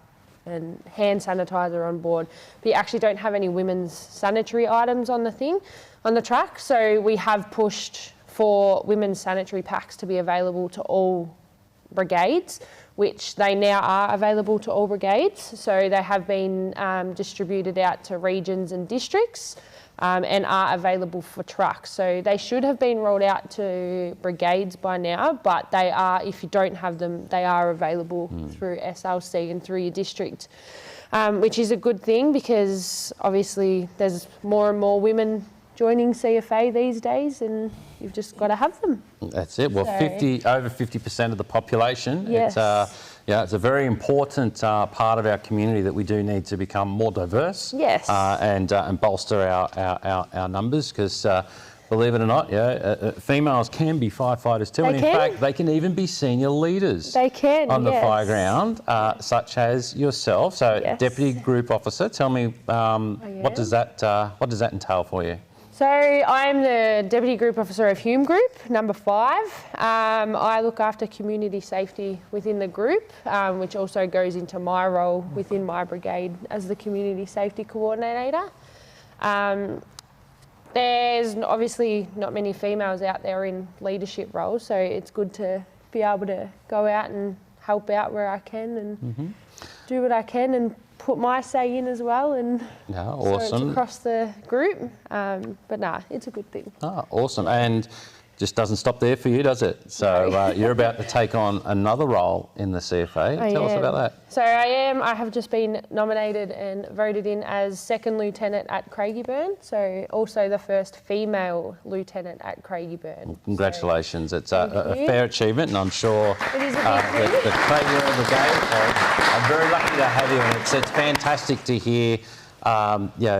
and hand sanitizer on board, but you actually don't have any women's sanitary items on the truck. So we have pushed for women's sanitary packs to be available to all brigades, which they now are available to all brigades. So they have been distributed out to regions and districts and are available for trucks. So they should have been rolled out to brigades by now, but they are, if you don't have them, they are available through SLC and through your district, which is a good thing because obviously there's more and more women joining CFA these days and you've just got to have them. That's it. Well, over 50% of the population. Yes. It's a very important part of our community that we do need to become more diverse. Yes. And bolster our numbers because, believe it or not, females can be firefighters too. And in fact, they can even be senior leaders. They can, on the fire ground, such as yourself. So, Deputy Group Officer, tell me what does that entail for you? So I'm the Deputy Group Officer of Hume Group, number 5. I look after community safety within the group, which also goes into my role within my brigade as the Community Safety Coordinator. There's obviously not many females out there in leadership roles, so it's good to be able to go out and help out where I can and do what I can and put my say in as well, and awesome. So it's across the group, but it's a good thing. Awesome. And just doesn't stop there for you, does it? So you're about to take on another role in the CFA. Tell us about that. So I have just been nominated and voted in as second lieutenant at Craigieburn, so also the first female lieutenant at Craigieburn. Well, congratulations. So, it's a fair achievement, and I'm sure it is a the Craigieburn Brigade are very lucky to have you, and it's fantastic to hear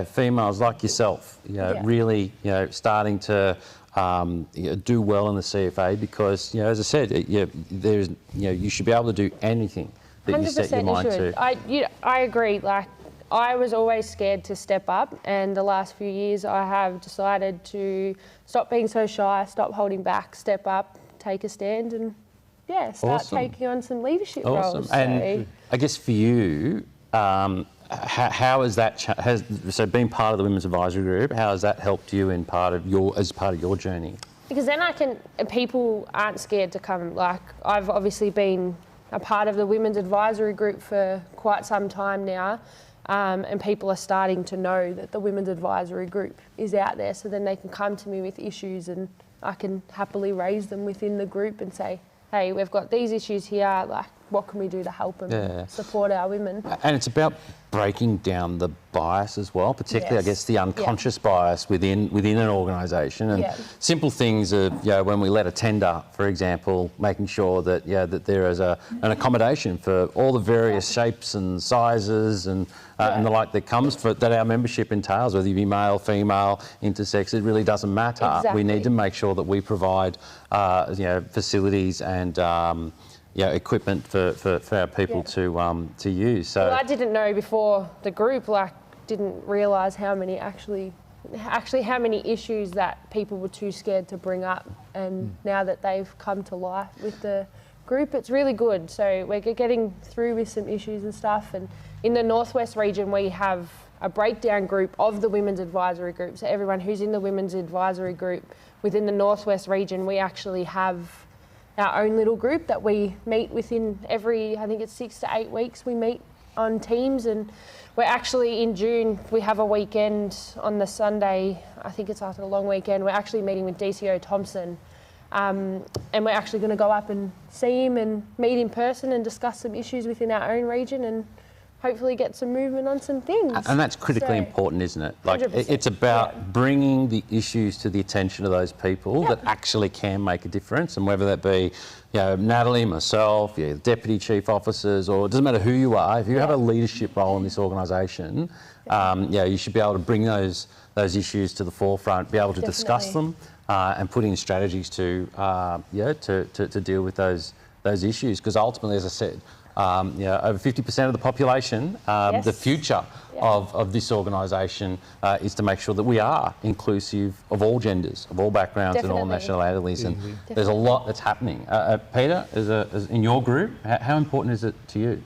females like yourself really starting to do well in the CFA because, as I said, you should be able to do anything that you set your mind to. I agree. Like, I was always scared to step up, and the last few years I have decided to stop being so shy, stop holding back, step up, take a stand, and start Awesome. taking on some leadership Awesome. roles. And I guess for you, how has that so being part of the Women's Advisory Group, how has that helped you in as part of your journey? Because then people aren't scared to come. Like, I've obviously been a part of the Women's Advisory Group for quite some time now, and people are starting to know that the Women's Advisory Group is out there, so then they can come to me with issues and I can happily raise them within the group and say, hey, we've got these issues here, like, what can we do to help and support our women? And it's about breaking down the bias as well, particularly, I guess, the unconscious bias within an organisation. And simple things of, when we let a tender, for example, making sure that, that there is an accommodation for all the various shapes and sizes and the like that comes that our membership entails, whether you be male, female, intersex, it really doesn't matter. Exactly. We need to make sure that we provide, facilities and equipment for our people to use. So I didn't know before the group, didn't realise how many how many issues that people were too scared to bring up, and now that they've come to life with the group, it's really good. So we're getting through with some issues and stuff, and in the Northwest region we have a breakdown group of the Women's Advisory Group. So everyone who's in the Women's Advisory Group within the Northwest region, we actually have our own little group that we meet within every, I think it's 6 to 8 weeks, we meet on Teams, and we're actually in June, we have a weekend on the Sunday, I think it's after a long weekend, we're actually meeting with DCO Thompson, and we're actually going to go up and see him and meet in person and discuss some issues within our own region and hopefully get some movement on some things. And that's critically important, isn't it? Like, 100%, it's about bringing the issues to the attention of those people that actually can make a difference, and whether that be, Natalie, myself, the deputy chief officers, or it doesn't matter who you are. If you have a leadership role in this organisation, you should be able to bring those issues to the forefront, be able to discuss them, and put in strategies to deal with those issues. Because ultimately, as I said, over 50% of the population, the future of this organisation is to make sure that we are inclusive of all genders, of all backgrounds and all nationalities. And there's a lot that's happening. Peter, as in your group, how important is it to you?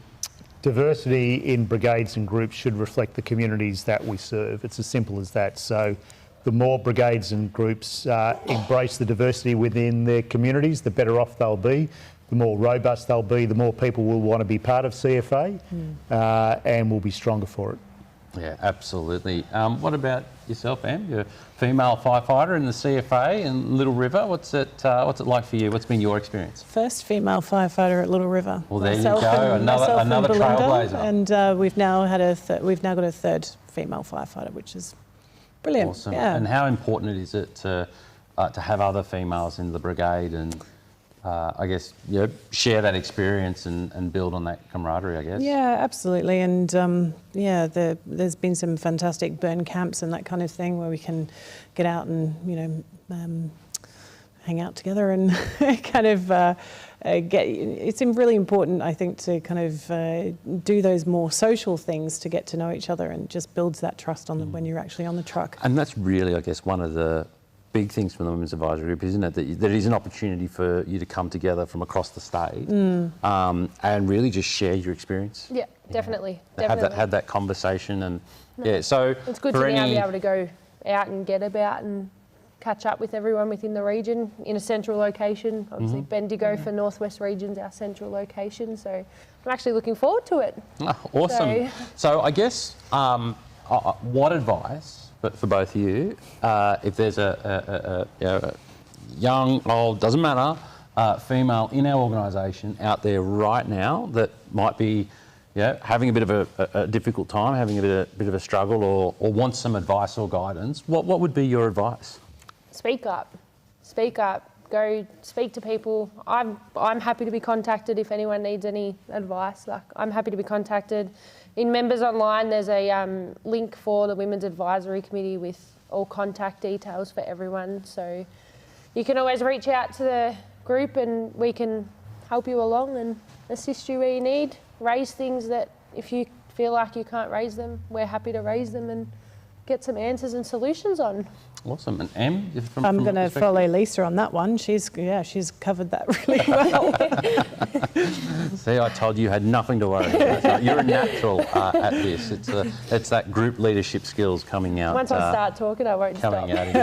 Diversity in brigades and groups should reflect the communities that we serve. It's as simple as that. So the more brigades and groups embrace the diversity within their communities, the better off they'll be. The more robust they'll be, the more people will want to be part of CFA and will be stronger for it. Yeah, absolutely. What about yourself, Anne? You're a female firefighter in the CFA in Little River. What's it like for you? What's been your experience? First female firefighter at Little River. Well, there you go. Another trailblazer. And we've now got a third female firefighter, which is brilliant. Awesome. Yeah. And how important is it to have other females in the brigade and share that experience and build on that camaraderie, I guess? Yeah, absolutely. And there's been some fantastic burn camps and that kind of thing where we can get out and, hang out together and kind of it's really important, I think, to kind of do those more social things to get to know each other, and just builds that trust on them when you're actually on the truck. And that's really, I guess, one of the big things from the Women's Advisory Group, isn't it? That there is an opportunity for you to come together from across the state and really just share your experience. Yeah, definitely. Have that conversation, and so it's good to now be able to go out and get about and catch up with everyone within the region in a central location. Obviously, Bendigo for Northwest region's our central location, so I'm actually looking forward to it. Oh, awesome. So I guess what advice? But for both of you, if there's a young, old, doesn't matter, female in our organisation out there right now that might be having a bit of a difficult time, having a bit of a struggle, or wants some advice or guidance, what would be your advice? Speak up. Speak up. Go speak to people. I'm happy to be contacted if anyone needs any advice. I'm happy to be contacted. In Members Online, there's a link for the Women's Advisory Committee with all contact details for everyone. So you can always reach out to the group and we can help you along and assist you where you need. Raise things that if you feel like you can't raise them, we're happy to raise them and get some answers and solutions on. Awesome. And Em, I'm going to follow Lisa on that one. She's covered that really well. See, I told you had nothing to worry about. You're a natural at this. It's that group leadership skills coming out. Once I start talking, I won't stop. Coming out of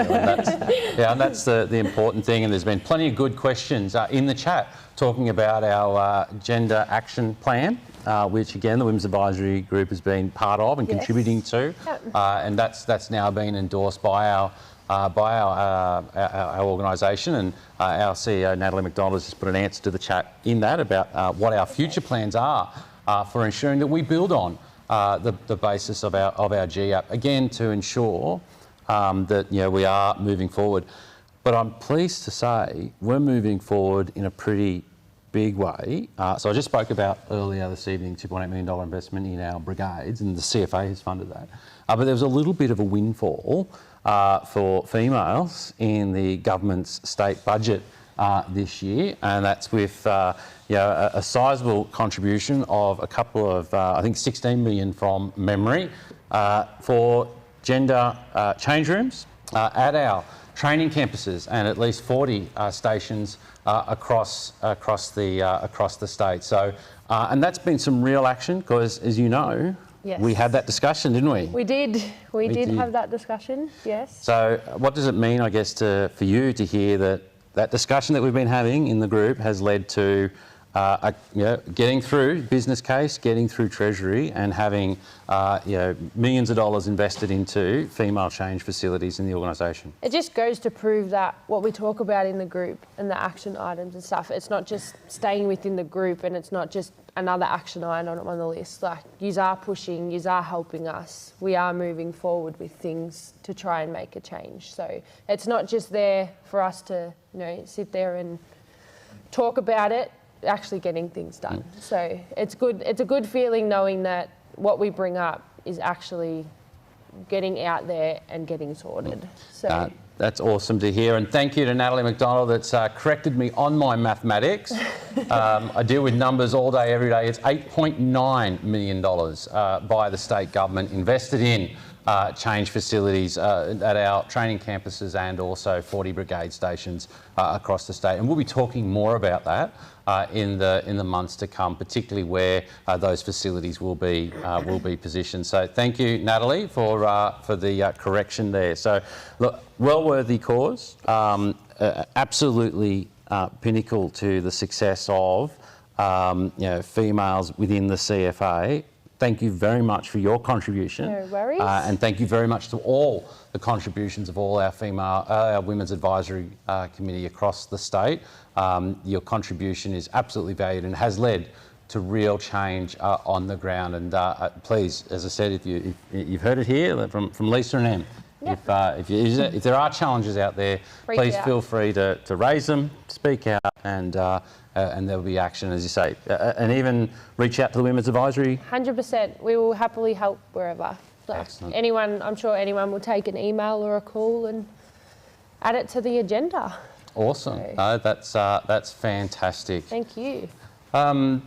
you. And that's the important thing. And there's been plenty of good questions in the chat talking about our gender action plan, which again the Women's Advisory Group has been part of and contributing to, and that's now been endorsed by our organisation, and our CEO Natalie McDonald has just put an answer to the chat in that about what our future plans are for ensuring that we build on the basis of our GAP, again to ensure that we are moving forward. But I'm pleased to say we're moving forward in a pretty big way. So I just spoke about earlier this evening, $2.8 million investment in our brigades, and the CFA has funded that. But there was a little bit of a windfall for females in the government's state budget this year, and that's with a sizable contribution of a couple of, I think 16 million from memory, for gender change rooms at our training campuses and at least 40 stations across the state. So, and that's been some real action because, as you know, we had that discussion, didn't we? We did. We did have that discussion, yes. So what does it mean, I guess, for you to hear that discussion that we've been having in the group has led to getting through business case, getting through Treasury, and having millions of dollars invested into female change facilities in the organisation? It just goes to prove that what we talk about in the group and the action items and stuff, it's not just staying within the group, and it's not just another action item on the list. Like, yous are pushing, yous are helping us. We are moving forward with things to try and make a change. So it's not just there for us to sit there and talk about it, actually getting things done. So it's good. It's a good feeling knowing that what we bring up is actually getting out there and getting sorted. So that's awesome to hear, and thank you to Natalie McDonald that's corrected me on my mathematics. I deal with numbers all day, every day. It's $8.9 million by the state government invested in change facilities at our training campuses and also 40 brigade stations across the state. And we'll be talking more about that in the months to come, particularly where those facilities will be positioned. So thank you, Natalie, for the correction there. So look, well-worthy cause, absolutely pinnacle to the success of females within the CFA. Thank you very much for your contribution. No worries. And thank you very much to all the contributions of all our Women's Advisory Committee across the state. Your contribution is absolutely valued and has led to real change on the ground. And please, as I said, if you've heard it here from Lisa and Em, if there are challenges out there, please feel free to raise them, speak out, and there'll be action, as you say. And even reach out to the Women's Advisory. 100%. We will happily help wherever. Excellent. I'm sure anyone will take an email or a call and add it to the agenda. Awesome. No, that's fantastic. Thank you. So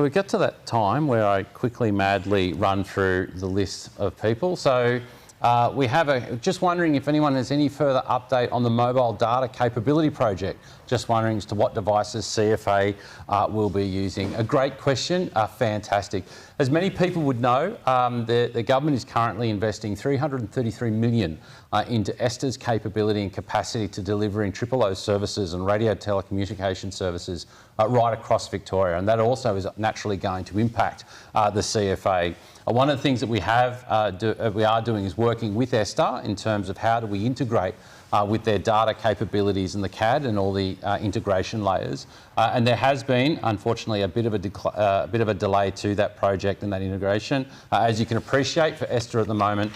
we get to that time where I quickly, madly run through the list of people. So we have just wondering if anyone has any further update on the mobile data capability project. Just wondering as to what devices CFA will be using. A great question, fantastic. As many people would know, the government is currently investing $333 million into ESTA's capability and capacity to delivering O services and radio telecommunication services right across Victoria, and that also is naturally going to impact the CFA. One of the things that we are doing is working with ESTA in terms of how do we integrate with their data capabilities and the CAD and all the integration layers. And there has been, unfortunately, a bit of a delay to that project and that integration. As you can appreciate, for ESTA at the moment,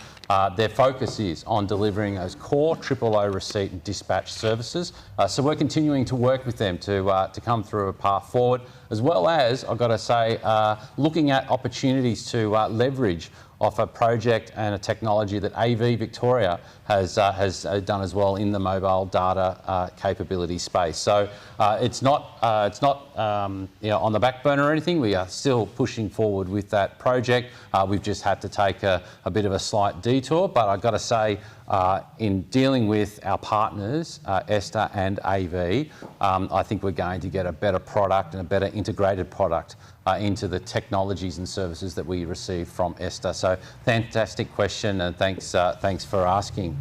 their focus is on delivering those core O receipt and dispatch services. So we're continuing to work with them to come through a path forward, as well as, I've got to say, looking at opportunities to leverage off a project and a technology that AV Victoria has done as well in the mobile data capability space. So it's not on the back burner or anything. We are still pushing forward with that project. We've just had to take a bit of a slight detour, but I've got to say in dealing with our partners, ESTA and AV, I think we're going to get a better product and a better integrated product into the technologies and services that we receive from ESTA. So fantastic question, and thanks for asking.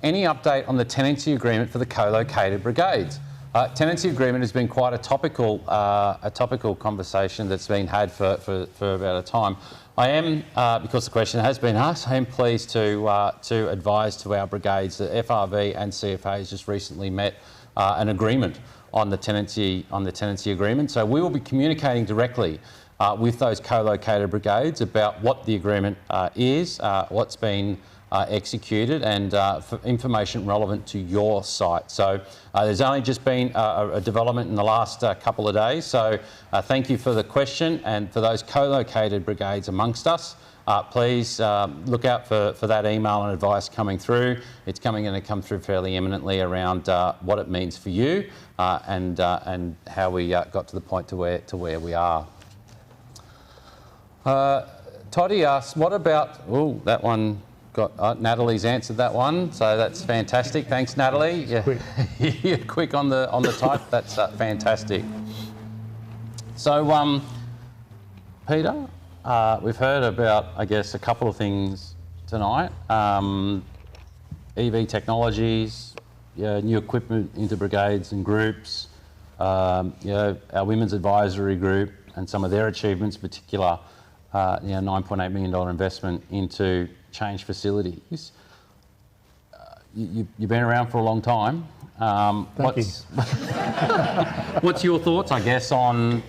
Any update on the tenancy agreement for the co-located brigades? Tenancy agreement has been quite a topical conversation that's been had for about a time. I am, because the question has been asked, I am pleased to advise to our brigades that FRV and CFA has just recently met an agreement on the tenancy agreement. So we will be communicating directly with those co-located brigades about what the agreement is, what's been executed, and for information relevant to your site. So there's only just been a development in the last couple of days. So thank you for the question, and for those co-located brigades amongst us, please look out for that email and advice coming through. It's going to come through fairly imminently around what it means for you and how we got to the point to where we are. Toddy asks, what about, oh, that one got, Natalie's answered that one, so that's fantastic. Thanks, Natalie. You're quick on the type. That's fantastic. So, Peter, we've heard about, I guess, a couple of things tonight. EV technologies, new equipment into brigades and groups, our women's advisory group and some of their achievements, in particular, $9.8 million investment into change facilities. You've been around for a long time. What's your thoughts, I guess, on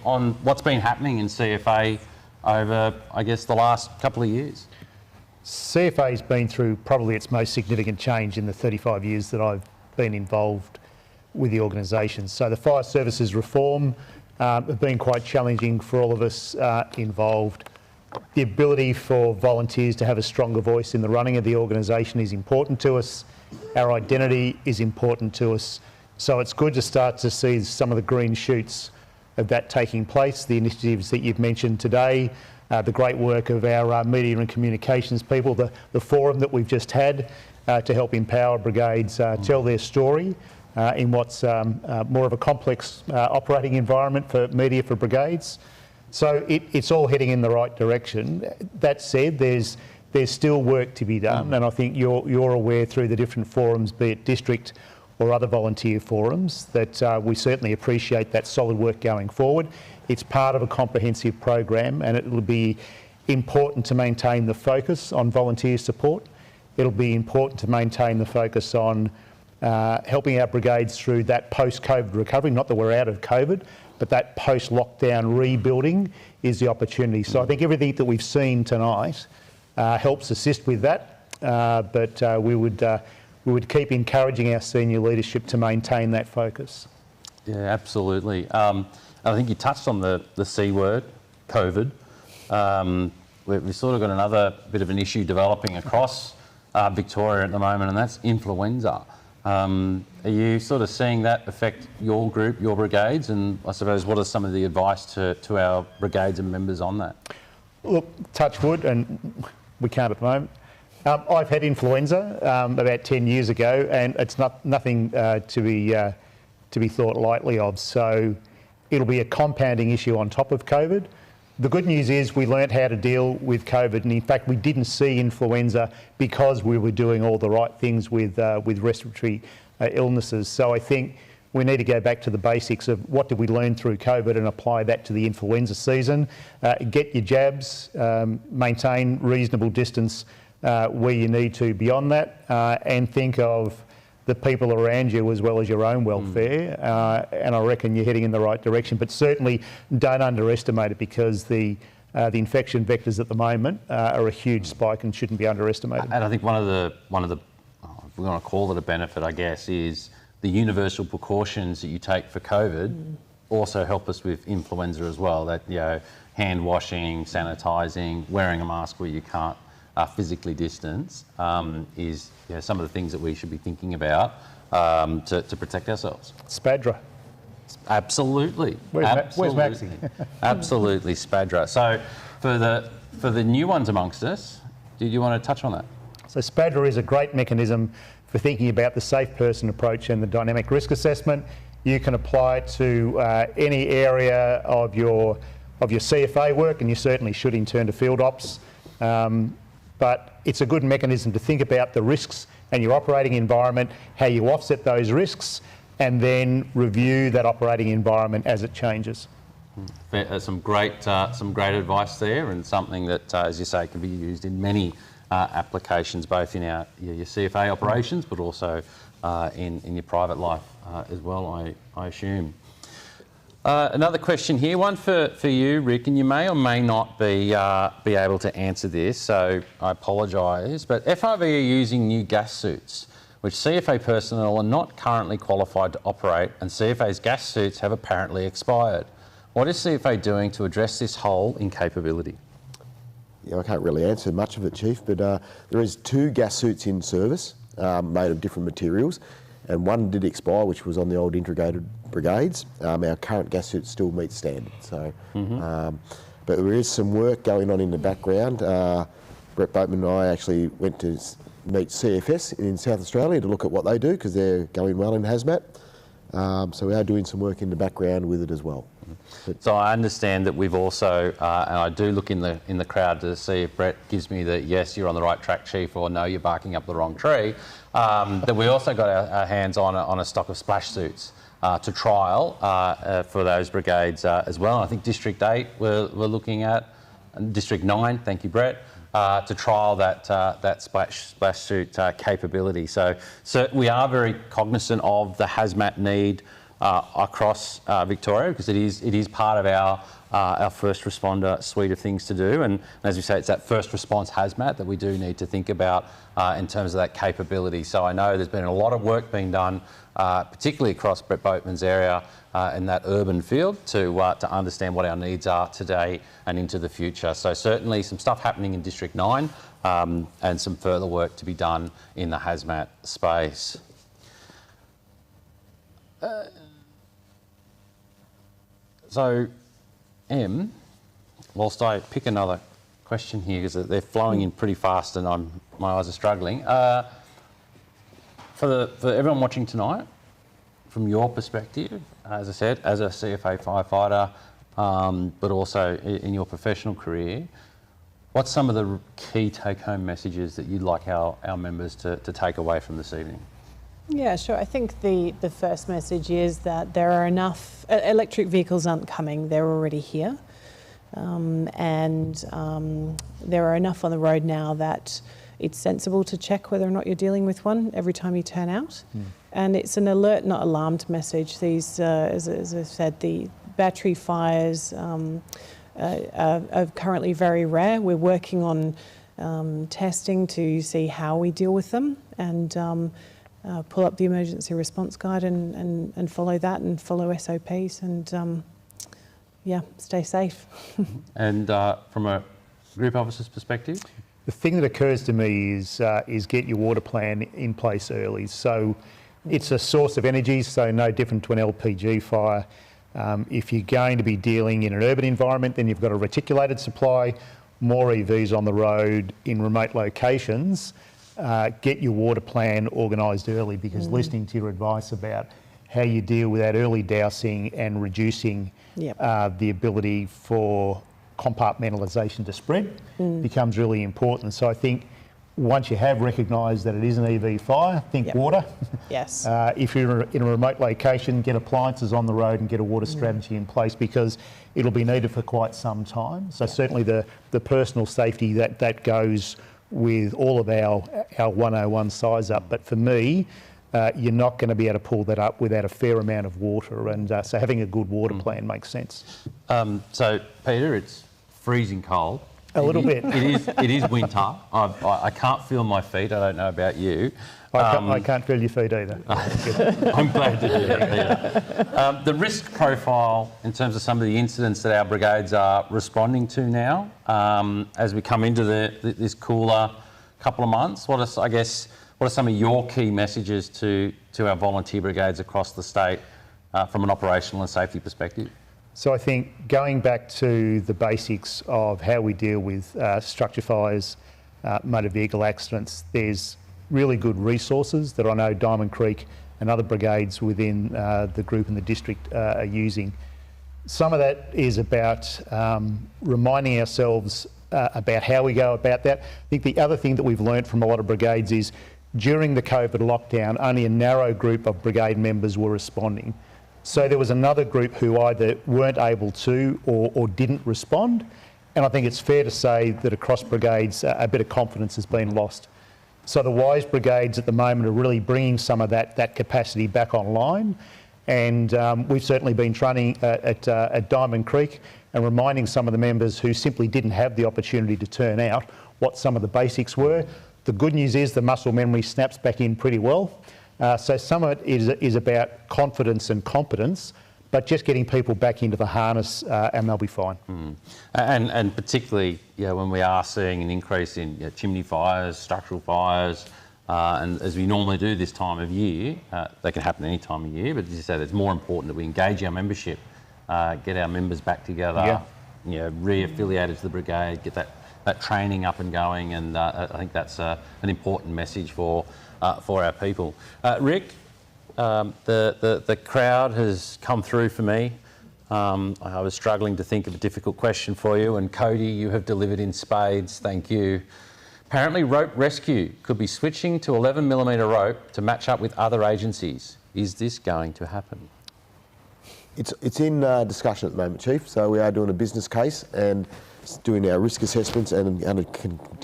what's been happening in CFA over, I guess, the last couple of years? CFA's been through probably its most significant change in the 35 years that I've been involved with the organisation. So the fire services reform have been quite challenging for all of us involved. The ability for volunteers to have a stronger voice in the running of the organisation is important to us. Our identity is important to us. So it's good to start to see some of the green shoots of that taking place, the initiatives that you've mentioned today, the great work of our media and communications people, the forum that we've just had to help empower brigades tell their story in what's more of a complex operating environment for media for brigades. So it's all heading in the right direction. That said, there's still work to be done, and I think you're aware through the different forums, be it district or other volunteer forums, that we certainly appreciate that solid work going forward. It's part of a comprehensive program, and it will be important to maintain the focus on volunteer support. It'll be important to maintain the focus on helping our brigades through that post-COVID recovery, not that we're out of COVID, but that post-lockdown rebuilding is the opportunity. So I think everything that we've seen tonight helps assist with that, but we would keep encouraging our senior leadership to maintain that focus. Yeah, absolutely. I think you touched on the C word, COVID. We've sort of got another bit of an issue developing across Victoria at the moment, and that's influenza. Are you sort of seeing that affect your group, your brigades? And I suppose, what are some of the advice to our brigades and members on that? Look, touch wood, and we can't at the moment. I've had influenza about 10 years ago, and it's nothing to be thought lightly of. So it'll be a compounding issue on top of COVID. The good news is we learnt how to deal with COVID, and in fact we didn't see influenza because we were doing all the right things with respiratory illnesses. So I think we need to go back to the basics of what did we learn through COVID and apply that to the influenza season. Get your jabs, maintain reasonable distance where you need to beyond that, and think of the people around you as well as your own welfare, and I reckon you're heading in the right direction. But certainly don't underestimate it, because the infection vectors at the moment are a huge spike and shouldn't be underestimated. And I think one of the if we want to call it a benefit, I guess, is the universal precautions that you take for COVID also help us with influenza as well. That, hand washing, sanitising, wearing a mask where you can't physically distance is some of the things that we should be thinking about to protect ourselves. Spadra. Absolutely. Where's Maxie? Absolutely, Spadra. So for the new ones amongst us, did you want to touch on that? So SPADRA is a great mechanism for thinking about the safe person approach and the dynamic risk assessment. You can apply it to any area of your CFA work, and you certainly should in turn to field ops. But it's a good mechanism to think about the risks and your operating environment, how you offset those risks, and then review that operating environment as it changes. Some great advice there, and something that, as you say, can be used in many applications, both in your CFA operations, but also in your private life as well, I assume. Another question here, one for you, Rick, and you may or may not be able to answer this, so I apologise, but FRV are using new gas suits, which CFA personnel are not currently qualified to operate, and CFA's gas suits have apparently expired. What is CFA doing to address this hole in capability? Yeah, I can't really answer much of it, Chief, but there is 2 gas suits in service made of different materials, and one did expire, which was on the old integrated brigades. Our current gas suits still meet standard. So, but there is some work going on in the background. Brett Boatman and I actually went to meet CFS in South Australia to look at what they do, because they're going well in hazmat. So we are doing some work in the background with it as well. So I understand that we've also, and I do look in the crowd to see if Brett gives me the yes, you're on the right track, Chief, or no, you're barking up the wrong tree, that we also got our hands on a stock of splash suits to trial for those brigades as well. And I think District 8 we're looking at, and District 9, thank you, Brett, to trial that splash suit capability. So we are very cognizant of the hazmat need across Victoria, because it is part of our first responder suite of things to do, and as we say, it's that first response hazmat that we do need to think about in terms of that capability. So I know there's been a lot of work being done, particularly across Brett Boatman's area in that urban field, to understand what our needs are today and into the future. So certainly some stuff happening in District 9 and some further work to be done in the hazmat space. So, Em, whilst I pick another question here, because they're flowing in pretty fast and my eyes are struggling. For everyone watching tonight, from your perspective, as I said, as a CFA firefighter, but also in your professional career, what's some of the key take-home messages that you'd like our members to take away from this evening? Yeah, sure. I think the first message is that there are enough, electric vehicles aren't coming, they're already here. And there are enough on the road now that it's sensible to check whether or not you're dealing with one every time you turn out. And it's an alert, not alarmed message. These, as I said, the battery fires are currently very rare. We're working on testing to see how we deal with them, and pull up the emergency response guide and follow that, and follow SOPs, and yeah, stay safe. And from a group officer's perspective? The thing that occurs to me is get your water plan in place early. So it's a source of energy, so no different to an LPG fire. If you're going to be dealing in an urban environment, then you've got a reticulated supply, more EVs on the road in remote locations. Get your water plan organised early, because listening to your advice about how you deal with that early dousing and reducing the ability for compartmentalisation to spread becomes really important. So I think once you have recognised that it is an EV fire, think water. Yes. If you're in a remote location, get appliances on the road and get a water strategy in place, because it'll be needed for quite some time. So certainly the personal safety that goes with all of our 101 size up. But for me, you're not going to be able to pull that up without a fair amount of water, and so having a good water plan makes sense. So Peter, it's freezing cold. A little bit. It is winter. I can't feel my feet. I don't know about you. I can't feel your feet either. I'm glad to hear that. The risk profile in terms of some of the incidents that our brigades are responding to now, as we come into this cooler couple of months, what are some of your key messages to our volunteer brigades across the state from an operational and safety perspective? So I think going back to the basics of how we deal with structure fires, motor vehicle accidents. There's really good resources that I know Diamond Creek and other brigades within the group and the district are using. Some of that is about reminding ourselves about how we go about that. I think the other thing that we've learnt from a lot of brigades is during the COVID lockdown, only a narrow group of brigade members were responding. So there was another group who either weren't able to or didn't respond. And I think it's fair to say that across brigades, a bit of confidence has been lost. So the WISE brigades at the moment are really bringing some of that capacity back online. And we've certainly been training at Diamond Creek and reminding some of the members who simply didn't have the opportunity to turn out what some of the basics were. The good news is the muscle memory snaps back in pretty well. So some of it is about confidence and competence, but just getting people back into the harness and they'll be fine. And particularly when we are seeing an increase in chimney fires, structural fires, and as we normally do this time of year, they can happen any time of year, but as you said, it's more important that we engage our membership, get our members back together, re-affiliated to the brigade, get that training up and going, and I think that's an important message for our people. Rick, the crowd has come through for me. I was struggling to think of a difficult question for you, and Cody, you have delivered in spades. Thank you. Apparently, rope rescue could be switching to 11mm rope to match up with other agencies. Is this going to happen? It's in discussion at the moment, Chief. So we are doing a business case and doing our risk assessments and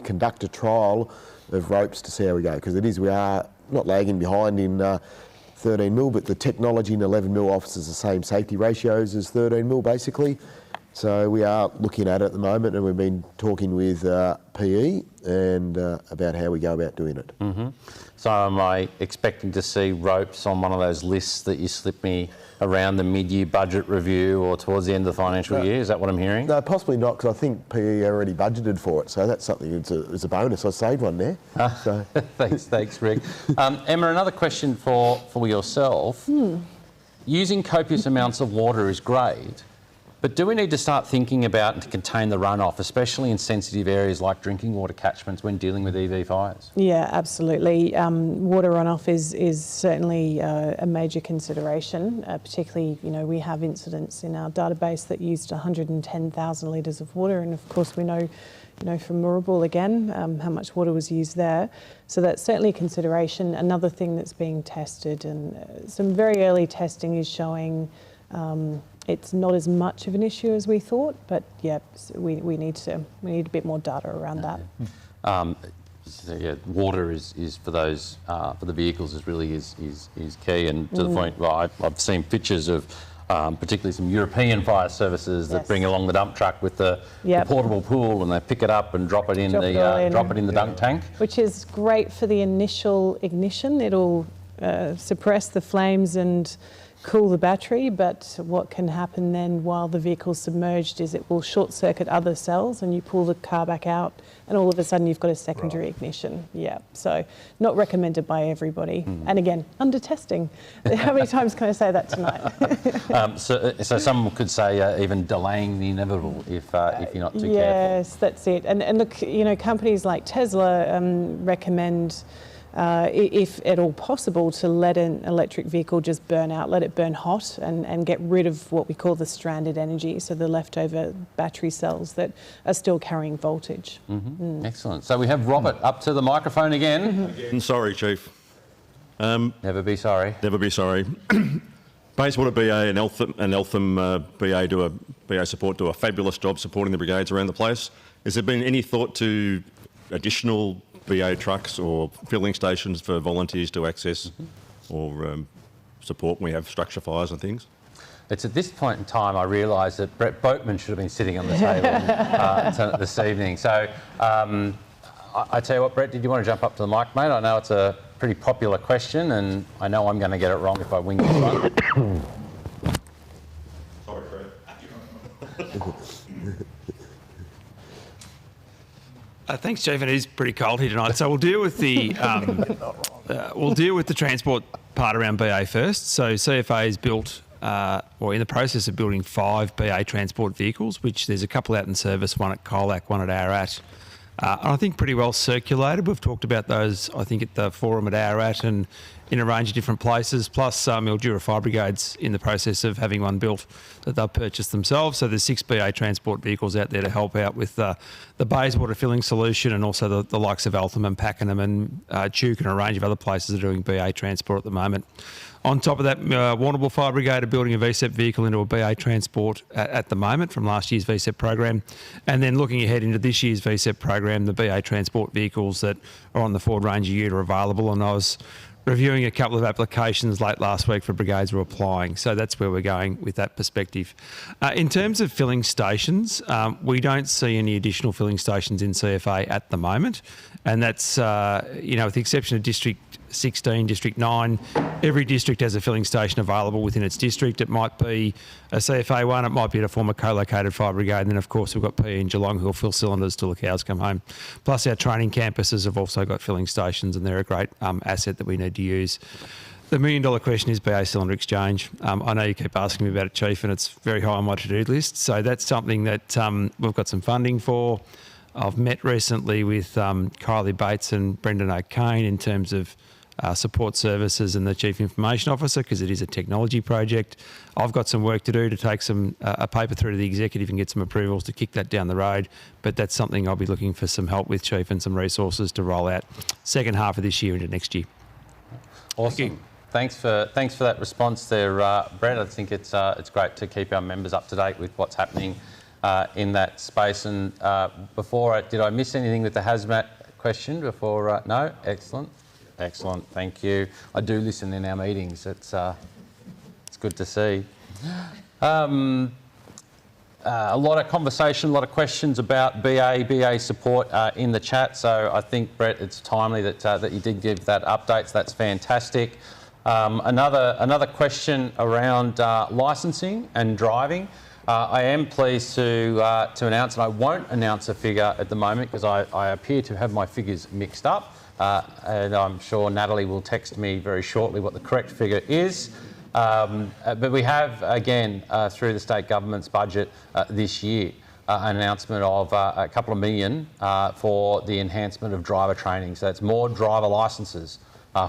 conduct a trial of ropes to see how we go. Because we are not lagging behind in 13mm, but the technology in 11mm offers the same safety ratios as 13mm basically. So we are looking at it at the moment, and we've been talking with PE and about how we go about doing it. So am I expecting to see ropes on one of those lists that you slip me around the mid-year budget review or towards the end of the financial year? Is that what I'm hearing? No, possibly not, because I think PE already budgeted for it. So that's something, it's a bonus. I saved one there. So. Thanks, Rick. Emma, another question for yourself. Using copious amounts of water is great, but do we need to start thinking about and to contain the runoff, especially in sensitive areas like drinking water catchments when dealing with EV fires? Yeah, absolutely. Water runoff is certainly a major consideration. Particularly, we have incidents in our database that used 110,000 litres of water, and of course we know, from Moorabool again, how much water was used there. So that's certainly a consideration. Another thing that's being tested, and some very early testing is showing it's not as much of an issue as we thought, but yeah, we need a bit more data around that. Water is for those for the vehicles is key, and to the point. Well, I've seen pictures of particularly some European fire services that bring along the dump truck with the portable pool, and they pick it up and drop it in the dunk tank, which is great for the initial ignition. It'll suppress the flames and cool the battery, but what can happen then while the vehicle's submerged is it will short circuit other cells, and you pull the car back out and all of a sudden you've got a secondary ignition. Yeah, so not recommended by everybody. And again, under testing. How many times can I say that tonight? So some could say even delaying the inevitable if you're not too careful. Yes, that's it. And look, companies like Tesla recommend if at all possible, to let an electric vehicle just burn out, let it burn hot, and get rid of what we call the stranded energy, so the leftover battery cells that are still carrying voltage. Excellent. So we have Robert up to the microphone again. Again, sorry, Chief. Never be sorry. Never be sorry. Bayswater BA and Eltham BA support do a fabulous job supporting the brigades around the place. Has there been any thought to additional BA trucks or filling stations for volunteers to access or support when we have structure fires and things? It's at this point in time I realise that Brett Boatman should have been sitting on the table this evening. So I tell you what, Brett, did you want to jump up to the mic, mate? I know it's a pretty popular question, and I know I'm going to get it wrong if I wing this one. Sorry, Brett. Thanks, Chief. It is pretty cold here tonight, so we'll deal with the transport part around BA first. So CFA is built, or in the process of building 5 BA transport vehicles, which there's a couple out in service, one at Colac, one at Ararat, And I think pretty well circulated. We've talked about those, I think, at the forum at Ararat and in a range of different places, plus Mildura Fire Brigade's in the process of having one built that they've purchased themselves. So there's 6 BA transport vehicles out there to help out with the Bayswater filling solution, and also the likes of Eltham and Pakenham and Duke and a range of other places are doing BA transport at the moment. On top of that, Warrnambool Fire Brigade are building a VSEP vehicle into a BA transport at the moment from last year's VSEP program. And then looking ahead into this year's VSEP program, the BA transport vehicles that are on the Ford Ranger Ute are available. And I was reviewing a couple of applications late last week for brigades who are applying. So that's where we're going with that perspective. In terms of filling stations, we don't see any additional filling stations in CFA at the moment. And that's, with the exception of District 16, District 9, every district has a filling station available within its district. It might be a CFA one, it might be at a former co-located fire brigade, and then of course we've got PE in Geelong who'll fill cylinders till the cows come home. Plus our training campuses have also got filling stations, and they're a great asset that we need to use. The $1 million question is BA cylinder exchange. I know you keep asking me about it, Chief, and it's very high on my to-do list. So that's something that we've got some funding for. I've met recently with Kylie Bates and Brendan O'Kane in terms of support services and the Chief Information Officer, because it is a technology project. I've got some work to do to take a paper through to the executive and get some approvals to kick that down the road, but that's something I'll be looking for some help with, Chief, and some resources to roll out second half of this year into next year. Awesome. Thanks for that response there, Brett. I think it's great to keep our members up to date with what's happening in that space. And did I miss anything with the hazmat question before? No? Excellent. Excellent, thank you. I do listen in our meetings. It's good to see. A lot of conversation, a lot of questions about BA support in the chat. So I think, Brett, it's timely that you did give that update. So that's fantastic. Another question around licensing and driving. I am pleased to announce, and I won't announce a figure at the moment because I appear to have my figures mixed up. And I'm sure Natalie will text me very shortly what the correct figure is. But we have, again, through the state government's budget this year, an announcement of a couple of million for the enhancement of driver training. So that's more driver licences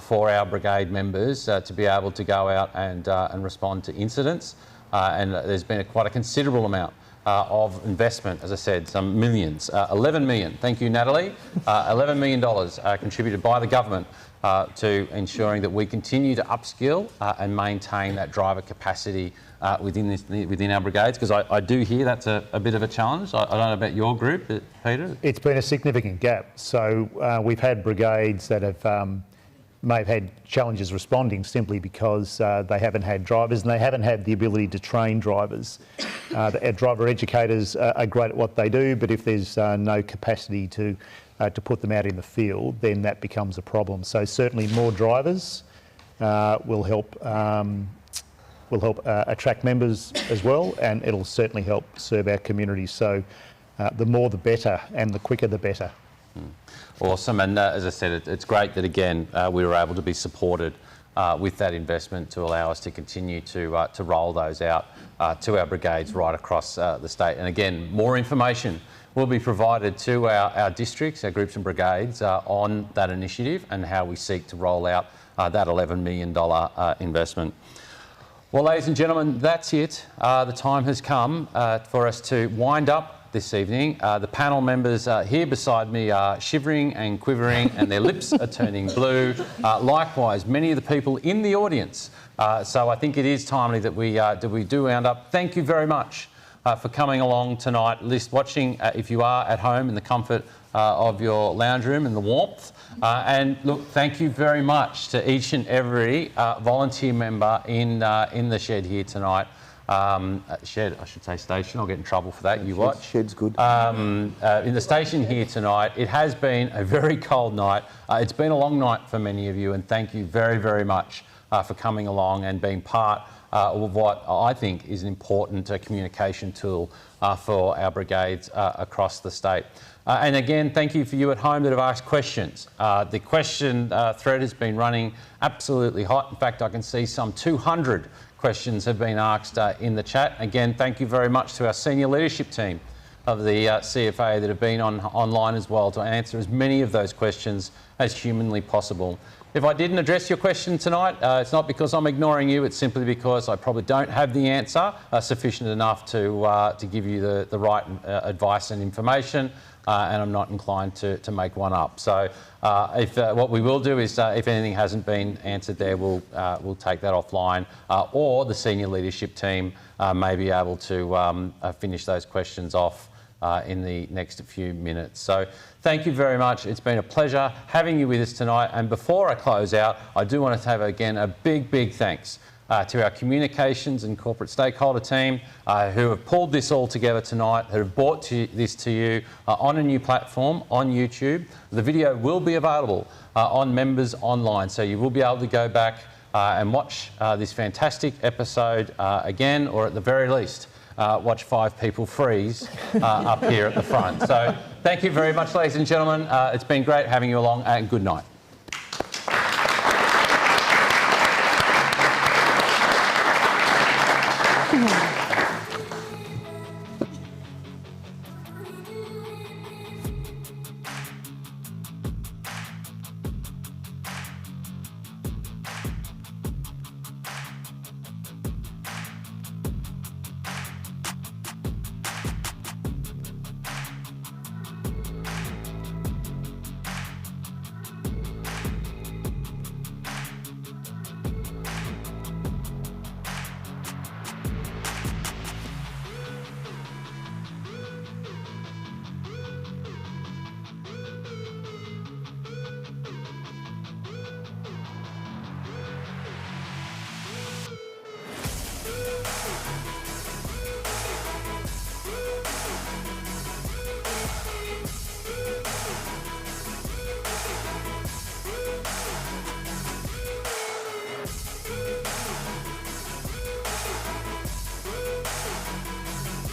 for our brigade members to be able to go out and respond to incidents. And there's been quite a considerable amount of investment, as I said, some millions, 11 million. Thank you, Natalie. $11 million contributed by the government to ensuring that we continue to upskill and maintain that driver capacity within our brigades, because I do hear that's a bit of a challenge. I don't know about your group, Peter. It's been a significant gap. So we've had brigades that may have had challenges responding simply because they haven't had drivers and they haven't had the ability to train drivers. Our driver educators are great at what they do, but if there's no capacity to put them out in the field, then that becomes a problem. So certainly more drivers will help attract members as well, and it'll certainly help serve our community. So the more the better, and the quicker the better. Awesome, and as I said, it's great that again we were able to be supported with that investment to allow us to continue to roll those out to our brigades right across the state. And again, more information will be provided to our districts, our groups and brigades on that initiative and how we seek to roll out that $11 million investment. Well, ladies and gentlemen, that's it. The time has come for us to wind up this evening. The panel members here beside me are shivering and quivering and their lips are turning blue. Likewise, many of the people in the audience. So I think it is timely that we do round up. Thank you very much for coming along tonight, watching if you are at home in the comfort of your lounge room in the warmth. And look, thank you very much to each and every volunteer member in the shed here tonight. Shed, I should say station, I'll get in trouble for that, you watch. Shed's good. In the station here tonight, it has been a very cold night. It's been a long night for many of you, and thank you very, very much for coming along and being part of what I think is an important communication tool for our brigades across the state. And again, thank you for you at home that have asked questions. The question thread has been running absolutely hot. In fact, I can see some 200 questions have been asked in the chat. Again, thank you very much to our senior leadership team of the CFA that have been online as well to answer as many of those questions as humanly possible. If I didn't address your question tonight, it's not because I'm ignoring you, it's simply because I probably don't have the answer sufficient enough to give you the right advice and information, and I'm not inclined to make one up. So what we will do is, if anything hasn't been answered there, we'll take that offline, or the senior leadership team may be able to finish those questions off in the next few minutes. So thank you very much. It's been a pleasure having you with us tonight. And before I close out, I do want to have again a big thanks to our communications and corporate stakeholder team who have pulled this all together tonight, who have brought this to you on a new platform on YouTube. The video will be available on Members Online, so you will be able to go back and watch this fantastic episode again, or at the very least, watch 5 people freeze up here at the front. So thank you very much, ladies and gentlemen. It's been great having you along, and good night.